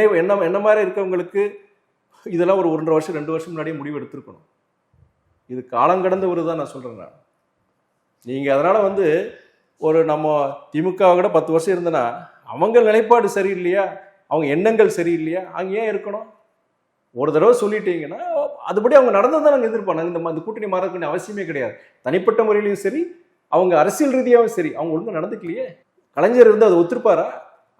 A: என்ன மாதிரி இருக்கவங்களுக்கு இதெல்லாம் ஒரு 1.5 வருஷம் 2 வருஷம் முன்னாடியே முடிவு எடுத்திருக்கணும். இது காலங்கடந்த ஒரு தான் நான் சொல்கிறேன். நான் நீங்கள் அதனால் வந்து ஒரு நம்ம திமுக கூட 10 வருஷம் இருந்தனா அவங்க நிலைப்பாடு சரியில்லையா, அவங்க எண்ணங்கள் சரியில்லையா, அங்கே ஏன் இருக்கணும்? ஒரு தடவை சொல்லிட்டீங்கன்னா அதுபடி அவங்க நடந்ததான் நாங்கள் எதிர்பார்ப்பாங்க. இந்த கூட்டணி மாறக்கூடிய அவசியமே கிடையாது. தனிப்பட்ட முறையிலையும் சரி, அவங்க அரசியல் ரீதியாகவும் சரி, அவங்க ஒழுங்காக நடந்துக்கலையே. கலைஞர் இருந்து அதை ஒத்துருப்பாரா?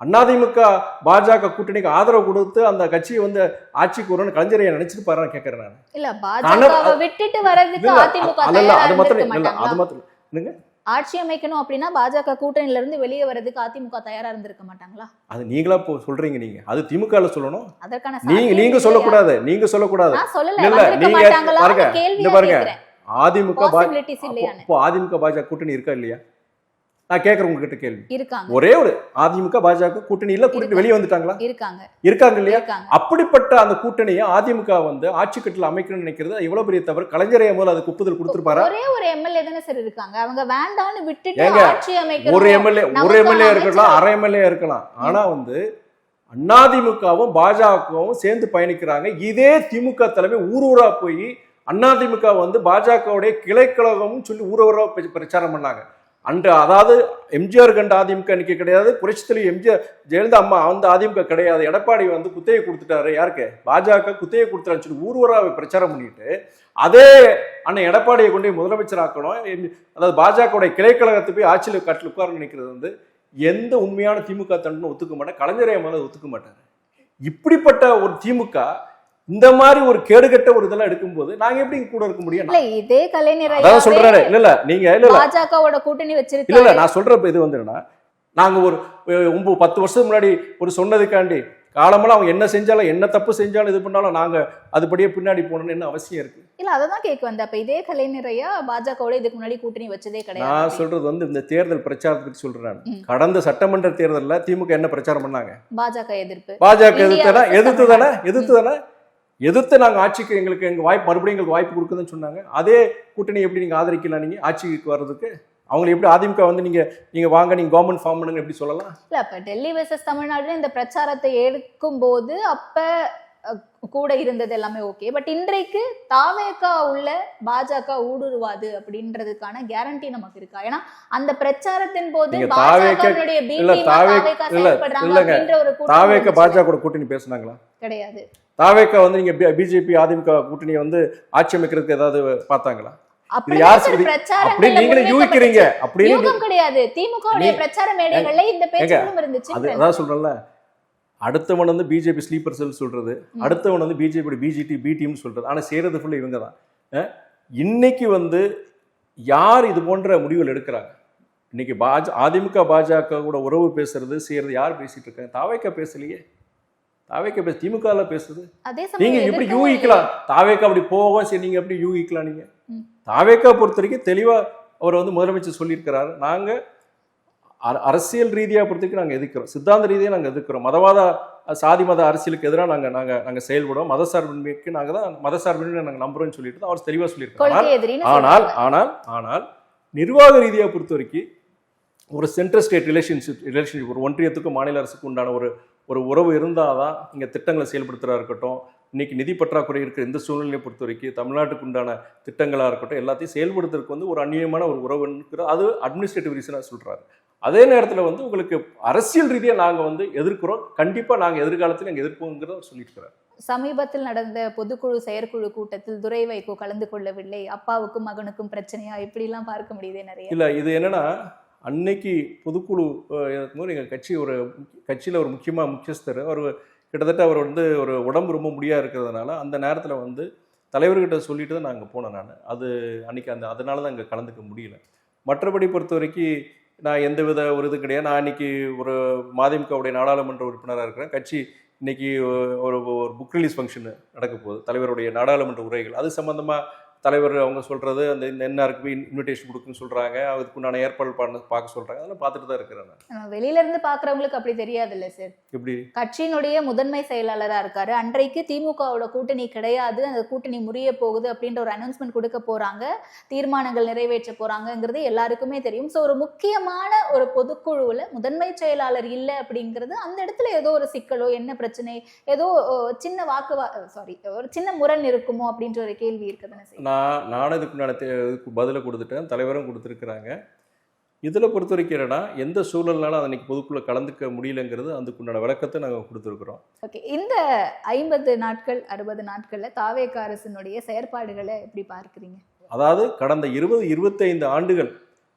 A: அதிமுக பாஜக கூட்டணிக்கு ஆதரவு கொடுத்து அந்த கட்சியை வந்து ஆட்சிக்கு வரும்னு கலைஞரை நினைச்சிருப்பாரான்னு கேட்கறேன் நான்.
B: இல்ல பாஜகவை விட்டுட்டு வரதுக்கு அதிமுக தயாரா
A: அது மாத்திரம்
B: இருந்திருக்க
A: இல்ல, அது
B: மாட்டாங்களா?
A: மாத்திரம் என்னங்க,
B: ஆட்சி அமைக்கணும் அப்படின்னா பாஜக கூட்டணியில இருந்து வெளியே வரதுக்கு அதிமுக தயாரா இருந்திருக்க மாட்டாங்களா?
A: அது நீங்களா சொல்றீங்க. நீங்க அது திமுகல சொல்லணும்.
B: அதற்கான
A: நீங்க சொல்லக்கூடாது, நீங்க சொல்லக்கூடாது.
B: நான் சொல்லல,
A: இல்ல,
B: வந்திருக்க
A: நீங்க
B: மாட்டாங்களா
A: பாருங்க,
B: கேள்வியா
A: இந்த பாருங்க,
B: கேக்குறேன்.
A: அதிமுக
B: Possibilities இல்லையான்னு.
A: இப்போ அதிமுக பாஜக கூட்டணி இருக்கா இல்லையா? நான் கேட்கறேன் உங்ககிட்ட கேள்வி.
B: இருக்காங்க,
A: ஒரே ஒரு அதிமுக பாஜக கூட்டணி இல்ல, கூட்டணி வெளியே வந்துட்டாங்களா?
B: இருக்காங்க,
A: இருக்காங்க இல்லையா?
B: இருக்காங்க.
A: அப்படிப்பட்ட அந்த கூட்டணியை அதிமுக வந்து ஆட்சி கட்டில அமைக்கணும்னு நினைக்கிறது எவ்வளவு பெரிய தவறு. கலைஞரே முதல்ல அதுக்கு ஒப்புதல் கொடுத்திருப்பாரா?
B: ஒரே ஒரு எம்எல்ஏ தானே சார் இருக்காங்க. அவங்க வேண்டான்னு விட்டுட்டு
A: ஏங்க,
B: ஆட்சி அமைக்கணும்.
A: ஒரு எம்எல்ஏ இருக்கலாம், அரை எம்எல்ஏ இருக்கலாம். ஆனா வந்து அதிமுகவும் பாஜகவும் சேர்ந்து பயணிக்கிறாங்க. இதே திமுக தலைமை ஊரூரா போய் அதிமுக வந்து பாஜகவுடைய கிளைக்கழகம்னு சொல்லி ஊரூரா பிரச்சாரம் பண்ணாங்க. அன்று அதாவது எம்ஜிஆர் கண்ட அதிமுக இன்னைக்கு கிடையாது, புரட்சித்தலைவி எம்ஜிஆர் ஜெயலலிதா அம்மா அந்த அதிமுக கிடையாது. எடப்பாடி வந்து குத்தகை கொடுத்துட்டாரு, யாருக்கு? பாஜக குத்தகை கொடுத்துட்டாருன்னு சொல்லி ஊர்வராவை பிரச்சாரம் பண்ணிட்டு அதே அண்ணன் எடப்பாடியை கொண்டு முதலமைச்சர் ஆக்கணும், அதாவது பாஜகவுடைய கிளைக்கழகத்தை போய் ஆட்சியில் கட்டில் உட்கார நினைக்கிறது வந்து எந்த உண்மையான திமுக தண்டனை ஒத்துக்க மாட்டேன், கலைஞரே முதல்ல ஒத்துக்க மாட்டாரு. இப்படிப்பட்ட ஒரு திமுக இந்த மாதிரி ஒரு கேடுகட்ட ஒரு இதெல்லாம் எடுக்கும்போது நாங்க எப்படி கூட இருக்க முடியும்?
B: இல்ல இதே கலைஞர்
A: அதான் சொல்றாரு. இல்ல நீங்க இல்ல
B: பாஜகவோட கூட்டணி வச்சிருக்காங்க.
A: இல்ல நான் சொல்ற இது வந்து என்னன்னா, நாங்க ஒரு 10 வருஷம் முன்னாடி ஒரு சொன்னதுக்காண்டி காலமெல்லாம் அவங்க என்ன செஞ்சாலும் என்ன தப்பு செஞ்சாலும் இது பண்ணாலும் நாங்க அதுபடியே பின்னாடி போகணும்னு என்ன அவசியம் இருக்கு?
B: இல்ல அததான் கேட்க வந்தேன். அப்ப இதே கலைஞரையா பாஜகவோட இதுக்கு முன்னாடி கூட்டணி வச்சதே கிடையாது.
A: நான் சொல்றது வந்து இந்த தேர்தல் பிரச்சாரத்துக்கு சொல்றேன். கடந்த சட்டமன்ற தேர்தலில் திமுக என்ன பிரச்சாரம் பண்ணாங்க?
B: பாஜக எதிர்ப்பு. பாஜக
A: எதிர்த்து தானே எதிர்த்து நாங்க ஆட்சிக்கு எங்களுக்கு மறுபடியும் எங்களுக்கு வாய்ப்பு கொடுக்குதுன்னு சொன்னாங்க. அதே கூட்டணி எப்படி நீங்க ஆதரிக்கலாம்? நீங்க ஆட்சிக்கு வர்றதுக்கு அவங்களை எப்படி அதிமுக வந்து நீங்க வாங்க, நீங்க கவர்மெண்ட் ஃபார்ம் பண்ணுங்க எப்படி சொல்லலாம்?
B: இல்ல அப்ப டெல்லி வெர்சஸ் தமிழ்நாடு இந்த பிரச்சாரத்தை எடுக்கும் போது அப்ப கூட இருந்தது எல்லாமே ஓகே. பட் இன்றைக்கு தாவேகா உள்ள பாஜக ஊடுருவாது அப்படின்றதுக்கான கேரண்டி நமக்கு இருக்கா? ஏன்னா அந்த பிரச்சாரத்தின் போது
A: தாவேகா பாஜக கூட்டணி பேசினாங்களா?
B: கிடையாது.
A: தாவேகா வந்து நீங்க பிஜேபி அதிமுக கூட்டணியை வந்து ஆட்சி அமைக்கிறதுக்கு ஏதாவது பார்த்தாங்களா? யூகிக்கிறீங்க அப்படின்னு
B: கிடையாது. திமுக பிரச்சார மேடைகள்ல இந்த பேச்சுகளும் இருந்துச்சு.
A: அதான் சொல்றேன்ல, அடுத்தவன் வந்து பிஜேபி ஸ்லீப்பர் செல் சொல்றது, அடுத்தவன் வந்து பிஜேபி பிஜிடி பி டீம் சொல்றது. ஆனா செய்யறது ஃபுல்லா இவங்க தான். இன்னைக்கு வந்து யார் இது போன்ற முடிவுகள் எடுக்கிறாங்க? இன்னைக்கு அதிமுக பாஜக கூட உறவு பேசுறது செய்யறது யார் பேசிட்டு இருக்காங்க? தாவேகா பேசலையே. தாவேகா பேச திமுக பேசுது. நீங்க எப்படி யூகிக்கலாம்? தாவேகா அப்படி போவோம், சரி நீங்க எப்படி யூகிக்கலாம்? நீங்க தாவேகா பொறுத்த வரைக்கும் தெளிவா அவர் வந்து முதலமைச்சர் சொல்லியிருக்கிறாரு, நாங்க அரசியல் ரீதியா பொறுத்த வரைக்கும் நாங்க எதிர்க்கிறோம், சித்தாந்த ரீதியா நாங்க எதிர்க்கிறோம், மதவாத சாதி மத அரசியலுக்கு எதிராக நாங்க செயல்படுவோம், மதசார்பின்மைக்கு நாங்க தான் மதசார்பின்மை நாங்க நம்புறோம்னு சொல்லிட்டு அவர் தெளிவா சொல்லியிருக்காரு. ஆனால் நிர்வாக ரீதியா பொறுத்த வரைக்கும் ஒரு சென்ட்ரல் ஸ்டேட் ரிலேஷன்ஷிப் ஒரு ஒன்றியத்துக்கும் மாநில அரசுக்கு உண்டான ஒரு உறவு இருந்தாதான் இங்க திட்டங்களை செயல்படுத்துறதா இருக்கட்டும், இன்னைக்கு நிதி பற்றாக்குறை இருக்கிற இந்த சூழ்நிலையை பொறுத்த வரைக்கும் தமிழ்நாட்டுக்கு உண்டான திட்டங்களா இருக்கட்டும் எல்லாத்தையும் செயல்படுத்துறதுக்கு வந்து ஒரு அந்நியமான ஒரு உறவு இருக்கிற அது அட்மினிஸ்ட்ரேட்டிவ் ரீசனா சொல்றாரு. அதே நேரத்தில் வந்து உங்களுக்கு அரசியல் ரீதியா நாங்க வந்து எதிர்க்கிறோம், கண்டிப்பா நாங்க எதிர்காலத்தில் நாங்க எதிர்ப்போங்கிறத சொல்லியிருக்கிறார்.
B: சமீபத்தில் நடந்த பொதுக்குழு செயற்குழு கூட்டத்தில் துரை வைகோ கலந்து கொள்ளவில்லை, அப்பாவுக்கும் மகனுக்கும் பிரச்சனையா இப்படி எல்லாம் பார்க்க முடியுதே நிறைய.
A: இல்ல இது என்னன்னா, அன்னைக்கு பொதுக்குழு எங்கள் கட்சியில் ஒரு முக்கியஸ்தர் அவர் கிட்டத்தட்ட அவர் வந்து ஒரு உடம்பு ரொம்ப முடியாக இருக்கிறதுனால அந்த நேரத்தில் வந்து தலைவர்கிட்ட சொல்லிட்டு தான் நாங்கள் போனேன். நான் அது அன்னைக்கு அதனால தான் இங்கே கலந்துக்க முடியல. மற்றபடி பொறுத்த வரைக்கும் நான் எந்தவித ஒரு இது கிடையாது. நான் இன்னைக்கு ஒரு மதிமுகவுடைய நாடாளுமன்ற உறுப்பினராக இருக்கிறேன். கட்சி இன்னைக்கு ஒரு புக் ரிலீஸ் ஃபங்க்ஷன் நடக்க போகுது, தலைவருடைய நாடாளுமன்ற உரைகள். அது சம்பந்தமாக தலைவர் அவங்க சொல்றது அந்த என்ஆருக்கு போய் இன்விடேஷன் கொடுக்குன்னு சொல்றாங்க, அதுக்குண்டான ஏற்பாடு பார்க்க சொல்றாங்க. அதெல்லாம் பார்த்துட்டு தான் இருக்கிறேன்.
B: வெளியில இருந்து பாக்குறவங்களுக்கு அப்படி தெரியாது இல்ல சார்.
A: எப்படி
B: கட்சியினுடைய முதன்மை செயலாளரா இருக்காரு, அன்றைக்கு திமுகவோட கூட்டணி கிடையாது, அந்த கூட்டணி முறிய போகுது அப்படின்ற ஒரு அனௌன்ஸ்மெண்ட் கொடுக்க போறாங்க, தீர்மானங்கள் நிறைவேற்ற போறாங்கிறது எல்லாருக்குமே தெரியும். ஸோ ஒரு முக்கியமான ஒரு பொதுக்குழுவுல முதன்மை செயலாளர் இல்லை அப்படிங்கிறது அந்த இடத்துல ஏதோ ஒரு சிக்கலோ என்ன பிரச்சனை, ஏதோ சின்ன ஒரு சின்ன முரண் இருக்குமோ அப்படின்ற ஒரு கேள்வி இருக்குதுன்னு
A: நானும் இதுக்குண்டான பதிலை கொடுத்துட்டேன், தலைவரும் கொடுத்துருக்குறாங்க. இதில் பொறுத்த வரைக்கும் என்னன்னா, எந்த சூழல்னாலும் அதை இன்னைக்கு பொதுக்குள்ள கலந்துக்க முடியலங்கிறது அதுக்குண்டான விளக்கத்தை நாங்கள் கொடுத்துருக்குறோம்.
B: ஓகே, இந்த 50 நாட்கள் 60 நாட்களில் தாவேக அரசினுடைய செயற்பாடுகளை எப்படி பார்க்குறீங்க?
A: அதாவது கடந்த 20-25 ஆண்டுகள்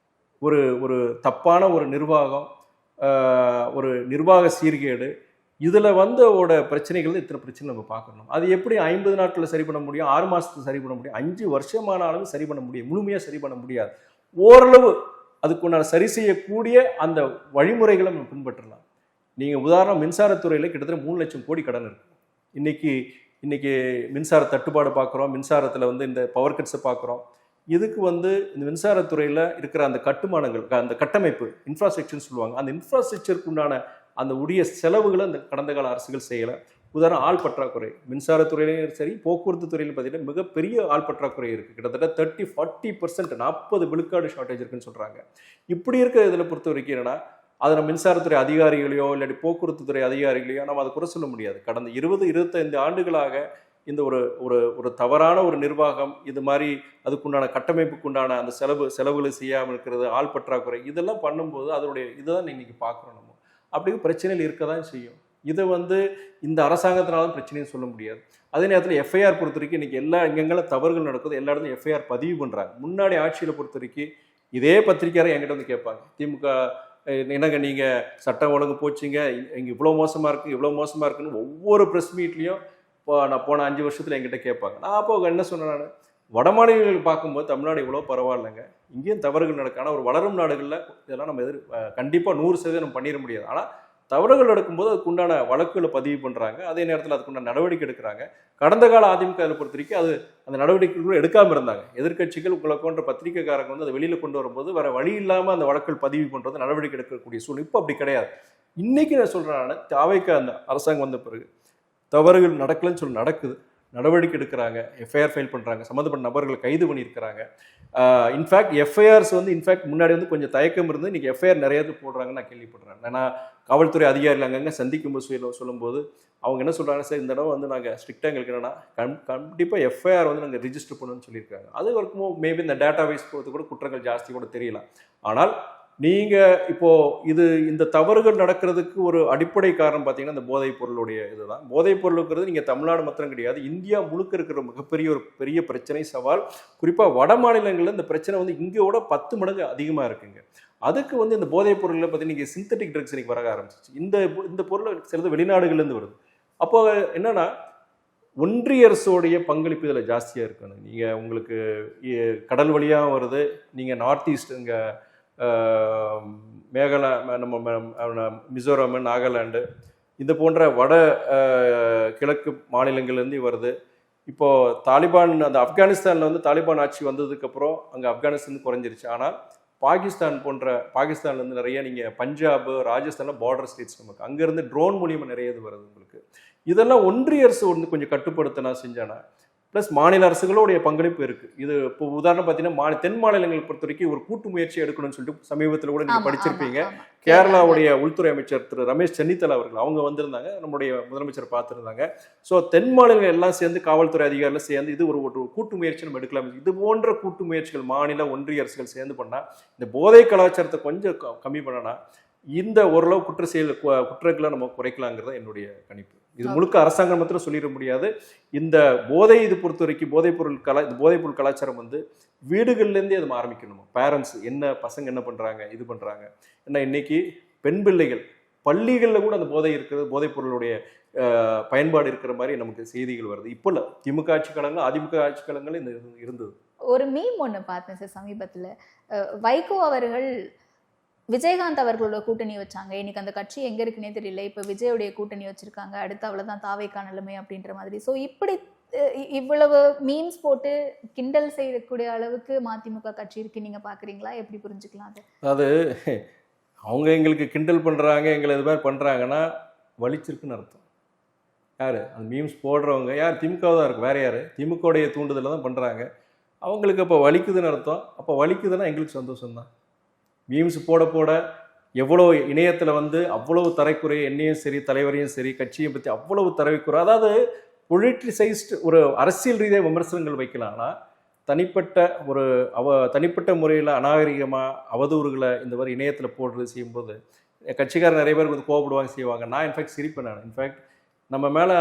A: ஒரு ஒரு தப்பான ஒரு நிர்வாகம், ஒரு நிர்வாக சீர்கேடு, இதில் வந்தோட பிரச்சனைகள் இத்தனை பிரச்சனை நம்ம பார்க்கணும். அது எப்படி 50 நாட்களில் சரி பண்ண முடியும், 6 மாதத்துக்கு சரி பண்ண முடியும், 5 வருஷமானாலும் சரி பண்ண முடியும், முழுமையாக சரி பண்ண முடியாது. ஓரளவு அதுக்குண்டான சரி செய்யக்கூடிய அந்த வழிமுறைகளை நம்ம பின்பற்றலாம். நீங்கள் உதாரணம் மின்சாரத்துறையில் கிட்டத்தட்ட 3 லட்சம் கோடி கடன் இருக்கு. இன்னைக்கு மின்சார தட்டுப்பாடு பார்க்குறோம், மின்சாரத்தில் இந்த பவர் கட்ஸை பார்க்குறோம். இதுக்கு இந்த மின்சாரத்துறையில் இருக்கிற அந்த கட்டுமானங்கள், அந்த கட்டமைப்பு இன்ஃப்ராஸ்ட்ரக்சர்னு சொல்லுவாங்க, அந்த இன்ஃப்ராஸ்ட்ரக்சருக்கு உண்டான அந்த உரிய செலவுகளை அந்த கடந்த கால அரசுகள் செய்யலை. உதாரணம் ஆள் பற்றாக்குறை, மின்சாரத்துறையிலையும் சரி போக்குவரத்து துறையிலும் பார்த்தீங்கன்னா மிகப்பெரிய ஆள் பற்றாக்குறை இருக்குது. கிட்டத்தட்ட 30-40% 40 விழுக்காடு ஷார்ட்டேஜ் இருக்குன்னு சொல்கிறாங்க. இப்படி இருக்க இதில் பொறுத்த வரைக்கும் என்னன்னா, அதை நம்ம மின்சாரத்துறை அதிகாரிகளையோ இல்லாட்டி போக்குவரத்து துறை அதிகாரிகளையோ நம்ம அதை குறை சொல்ல முடியாது. கடந்த 20-25 ஆண்டுகளாக இந்த ஒரு தவறான ஒரு நிர்வாகம், இது மாதிரி அதுக்குண்டான கட்டமைப்புக்குண்டான அந்த செலவுகளை செய்யாமல் இருக்கிறது, ஆள் பற்றாக்குறை, இதெல்லாம் பண்ணும்போது அதனுடைய இதுதான் இன்னைக்கு பார்க்குறோம். நம்ம அப்படி பிரச்சனைகள் இருக்க தான் செய்யும். இதை இந்த அரசாங்கத்தினாலும் பிரச்சனையும் சொல்ல முடியாது. அதே நேரத்தில் எஃப்ஐஆர் பொறுத்த வரைக்கும் இன்றைக்கி எங்கெங்கெல்லாம் தவறுகள் நடக்குது எல்லா இடத்துலையும் எஃப்ஐஆர் பதிவு பண்ணுறாங்க. முன்னாடி ஆட்சியில் பொறுத்த வரைக்கும் இதே பத்திரிக்கையாரை என்கிட்ட கேட்பாங்க, திமுக என்னங்க நீங்கள் சட்டம் ஒழுங்கு போச்சிங்க, இங்கே இவ்வளோ மோசமாக இருக்குது இவ்வளோ மோசமாக இருக்குன்னு ஒவ்வொரு ப்ரெஸ் மீட்லேயும் நான் போன 5 வருஷத்தில் என்கிட்ட கேட்பாங்க. நான் அப்போ என்ன சொன்னேன், நான் வட மாநிலங்கள் பார்க்கும்போது தமிழ்நாடு இவ்வளோ பரவாயில்லைங்க, இங்கேயும் தவறுகள் நடக்கு. ஆனால் ஒரு வளரும் நாடுகளில் இதெல்லாம் நம்ம கண்டிப்பாக 100% நம்ம பண்ணிட முடியாது. ஆனால் தவறுகள் நடக்கும்போது அதுக்குண்டான வழக்குகளை பதிவு பண்ணுறாங்க, அதே நேரத்தில் அதுக்குண்டான நடவடிக்கை எடுக்கிறாங்க. கடந்த கால அதிமுக பொறுத்த வரைக்கும் அந்த நடவடிக்கைகள் எடுக்காமல் இருந்தாங்க. எதிர்க்கட்சிகள் உங்களை போன்ற பத்திரிகைக்காரங்க அதை வெளியில் கொண்டு வரும்போது வேற வழி இல்லாமல் அந்த வழக்குகள் பதிவு பண்ணுறது, நடவடிக்கை எடுக்கக்கூடிய சூழ்நிலை. இப்போ அப்படி கிடையாது. இன்னைக்கு நான் சொல்கிறேன், தாவேக அந்த அரசாங்கம் வந்த பிறகு தவறுகள் நடக்கலன்னு சொல்லி நடக்குது, நடவடிக்கை எடுக்கிறாங்க, எஃப்ஐஆர் ஃபைல் பண்ணுறாங்க, சம்மந்தப்பட்ட நபர்களை கைது பண்ணியிருக்கிறாங்க. இன்ஃபேக்ட் எஃப்ஐஆர்ஸ் முன்னாடி கொஞ்சம் தயக்கம் இருந்து இன்றைக்கி எஃப்ஐஆர் நிறைய போடுறாங்கன்னு நான் கேள்விப்படுறேன். நான் காவல்துறை அதிகாரிகள் அங்கங்கே சந்திக்கும்போது சொல்லும்போது அவங்க என்ன சொல்கிறாங்க, சார் இந்த தடவை நாங்கள் ஸ்ட்ரிக்டாக எங்களுக்கு என்னென்னா கண்டிப்பாக எஃப்ஐஆர் நாங்கள் ரிஜிஸ்டர் பண்ணணும்னு சொல்லியிருக்காங்க. அது வரைக்கும் மேபி இந்த டேட்டா வைஸ் போகிறது கூட குற்றங்கள் ஜாஸ்தி கூட தெரியலாம். ஆனால் நீங்கள் இப்போது இந்த தவறுகள் நடக்கிறதுக்கு ஒரு அடிப்படை காரணம் பார்த்தீங்கன்னா இந்த போதைப் பொருளுடைய இதுதான். போதைப் பொருளுங்கிறது நீங்கள் தமிழ்நாடு மாத்திரம் கிடையாது, இந்தியா முழுக்க இருக்கிற மிகப்பெரிய ஒரு பெரிய பிரச்சனை, சவால். குறிப்பாக வட மாநிலங்களில் இந்த பிரச்சனை இங்கேயோட 10 மடங்கு அதிகமாக இருக்குங்க. அதுக்கு இந்த போதைப் பொருளில் பார்த்தீங்கன்னா நீங்கள் சிந்தட்டிக் ட்ரக்ஸ் இன்னைக்கு வர ஆரம்பிச்சிச்சு. இந்த பொருள் சிலது வெளிநாடுகள்லேருந்து வருது. அப்போ என்னன்னா ஒன்றிய அரசோடைய பங்களிப்பு இதில் ஜாஸ்தியாக இருக்கணும். நீங்கள் உங்களுக்கு கடல் வழியாக வருது, நீங்கள் நார்த் ஈஸ்ட் இங்கே நம்ம மிசோரம், நாகாலாண்டு, இந்த போன்ற வட கிழக்கு மாநிலங்கள்லேருந்து வருது. இப்போது தாலிபான் அந்த ஆப்கானிஸ்தானில் தாலிபான் ஆட்சி வந்ததுக்கப்புறம் அங்கே ஆப்கானிஸ்தான் குறைஞ்சிருச்சு. ஆனால் பாகிஸ்தான்லேருந்து நிறைய நீங்கள் பஞ்சாப், ராஜஸ்தானில் பார்டர் ஸ்டேட்ஸ் நமக்கு அங்கேருந்து ட்ரோன் மூலியமாக நிறைய இது வருது உங்களுக்கு. இதெல்லாம் ஒன்றிய அரசு கொஞ்சம் கட்டுப்படுத்தினா செஞ்சானா, ப்ளஸ் மாநில அரசுகளோடைய பங்களிப்பு இருக்குது. இது இப்போ உதாரணம் பார்த்தீங்கன்னா தென் மாநிலங்களை பொறுத்த வரைக்கும் ஒரு கூட்டு முயற்சி எடுக்கணும்னு சொல்லிட்டு சமீபத்தில் கூட நீங்கள் படிச்சிருப்பீங்க. கேரளாவுடைய உள்துறை அமைச்சர் திரு ரமேஷ் சென்னித்தலா அவர்கள் அவங்க வந்திருந்தாங்க, நம்முடைய முதலமைச்சர் பார்த்துருந்தாங்க. ஸோ தென் மாநிலங்கள் எல்லாம் சேர்ந்து காவல்துறை அதிகாரிகள் சேர்ந்து இது ஒரு கூட்டு முயற்சி நம்ம எடுக்கலாம். இது போன்ற கூட்டு முயற்சிகள் மாநில ஒன்றிய அரசுகள் சேர்ந்து பண்ணால் இந்த போதை கலாச்சாரத்தை கொஞ்சம் கம்மி பண்ணனா இந்த ஓரளவு குற்றங்களை நம்ம குறைக்கலாங்கிறத என்னுடைய கணிப்பு. இது முழுக்க அரசாங்கம் மாத்திரம் சொல்லிட முடியாது. இந்த இது பொறுத்த வரைக்கும் போதைப்பொருள் கலாச்சாரம் வீடுகள்லேருந்தே அது ஆரம்பிக்கணும். பேரண்ட்ஸ் பசங்க என்ன பண்ணுறாங்க, இது பண்ணுறாங்க. ஏன்னா இன்னைக்கு பெண் பிள்ளைகள் பள்ளிகளில் கூட அந்த போதைப் பொருளுடைய பயன்பாடு இருக்கிற மாதிரி நமக்கு செய்திகள் வருது. இப்போ இல்லை, திமுக ஆட்சி காலங்கள் அதிமுக ஆட்சி காலங்கள் இருந்தது.
B: ஒரு மீம் ஒன்று பார்த்தேன் சார் சமீபத்தில். வைகோ அவர்கள் விஜயகாந்த் அவர்களோட கூட்டணி வச்சாங்க, இன்னைக்கு அந்த கட்சி எங்க இருக்குன்னே தெரியல, இப்ப விஜயோடைய கூட்டணி வச்சிருக்காங்க, அடுத்து அவ்வளவுதான் தாவேகா நிலைமை அப்படின்ற மாதிரி. ஸோ இப்படி இவ்வளவு மீம்ஸ் போட்டு கிண்டல் செய்யக்கூடிய அளவுக்கு மதிமுக கட்சி இருக்கு, நீங்க பாக்குறீங்களா? எப்படி புரிஞ்சுக்கலாம்
A: அது? அவங்க எங்களுக்கு கிண்டல் பண்றாங்க, எங்களை இது மாதிரி பண்றாங்கன்னா வலிச்சிருக்குன்னு அர்த்தம். யாரு அந்த மீம்ஸ் போடுறவங்க? யார்? திமுக தான் இருக்கு, வேற யாரு? திமுகவுடைய தூண்டுதல தான் பண்றாங்க. அவங்களுக்கு அப்போ வலிக்குதுன்னு அர்த்தம். அப்போ வலிக்குதுன்னா எங்களுக்கு சந்தோஷம் தான். மீம்ஸ் போட எவ்வளோ இணையத்தில் அவ்வளவு தரைக்குறை, என்னையும் சரி தலைவரையும் சரி கட்சியை பற்றி அவ்வளவு தரைக்குறை. அதாவது பொலிட்டிசைஸ்டு ஒரு அரசியல் ரீதியாக விமர்சனங்கள் வைக்கலாம். ஆனால் தனிப்பட்ட தனிப்பட்ட முறையில் அநாகரிகமாக அவதூறுகளை இந்த மாதிரி இணையத்தில் போடுறது செய்யும்போது கட்சிக்காரர் நிறைய பேர் வந்து கோவப்படுவாங்க செய்வாங்க. நான் இன்ஃபேக்ட் சிரிப்பேன். நான் இன்ஃபேக்ட் நம்ம மேலே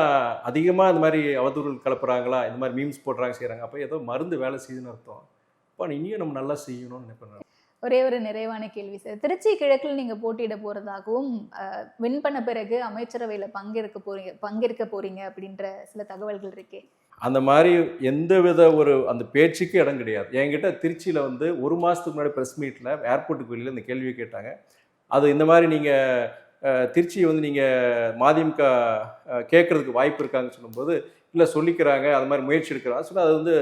A: அதிகமாக இந்த மாதிரி அவதூறுகள் கலப்புறாங்களா, இந்த மாதிரி மீம்ஸ் போடுறாங்க செய்கிறாங்க, அப்போ ஏதோ மருந்து வேலை செய்யுதுன்னு அர்த்தம். அப்போ இனியும் நம்ம நல்லா செய்யணும்னு நினைப்பேன்.
B: ஒரே ஒரு நிறைவான கேள்வி சார், திருச்சி கிழக்கில் நீங்க போட்டியிட போறதாகவும் வின் பண்ண பிறகு அமைச்சரவையில பங்கேற்க போறீங்க அப்படின்ற சில தகவல்கள் இருக்கே.
A: அந்த மாதிரி எந்தவித அந்த பேச்சுக்கு இடம் கிடையாது. என்கிட்ட திருச்சியில் வந்து 1 மாதத்துக்கு முன்னாடி ப்ரெஸ் மீட்டில் ஏர்போர்ட்டுக்கு வெளியில் இந்த கேள்வியை கேட்டாங்க. அது இந்த மாதிரி நீங்கள் திருச்சியை வந்து நீங்கள் மதிமுக கேட்குறதுக்கு வாய்ப்பு இருக்காங்கன்னு சொல்லும்போது, இல்லை சொல்லிக்கிறாங்க, அது மாதிரி முயற்சி எடுக்கிறாங்க சொன்னால் அது வந்து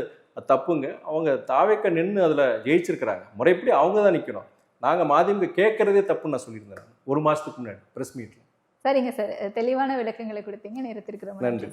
A: தப்புங்க. அவங்க தாவேக்க நின்று அதில் ஜெயிச்சிருக்கிறாங்க. முறைப்படி அவங்க தான் நிற்கணும். நாங்கள் மதிமுக கேட்குறதே தப்புன்னு நான் சொல்லியிருந்தேன் 1 மாதத்துக்கு முன்னாடி ப்ரெஸ் மீட்டில்.
B: சரிங்க சார், தெளிவான விளக்கங்களை கொடுத்தீங்க. நேரத்திற்கு ரொம்ப
A: நன்றி.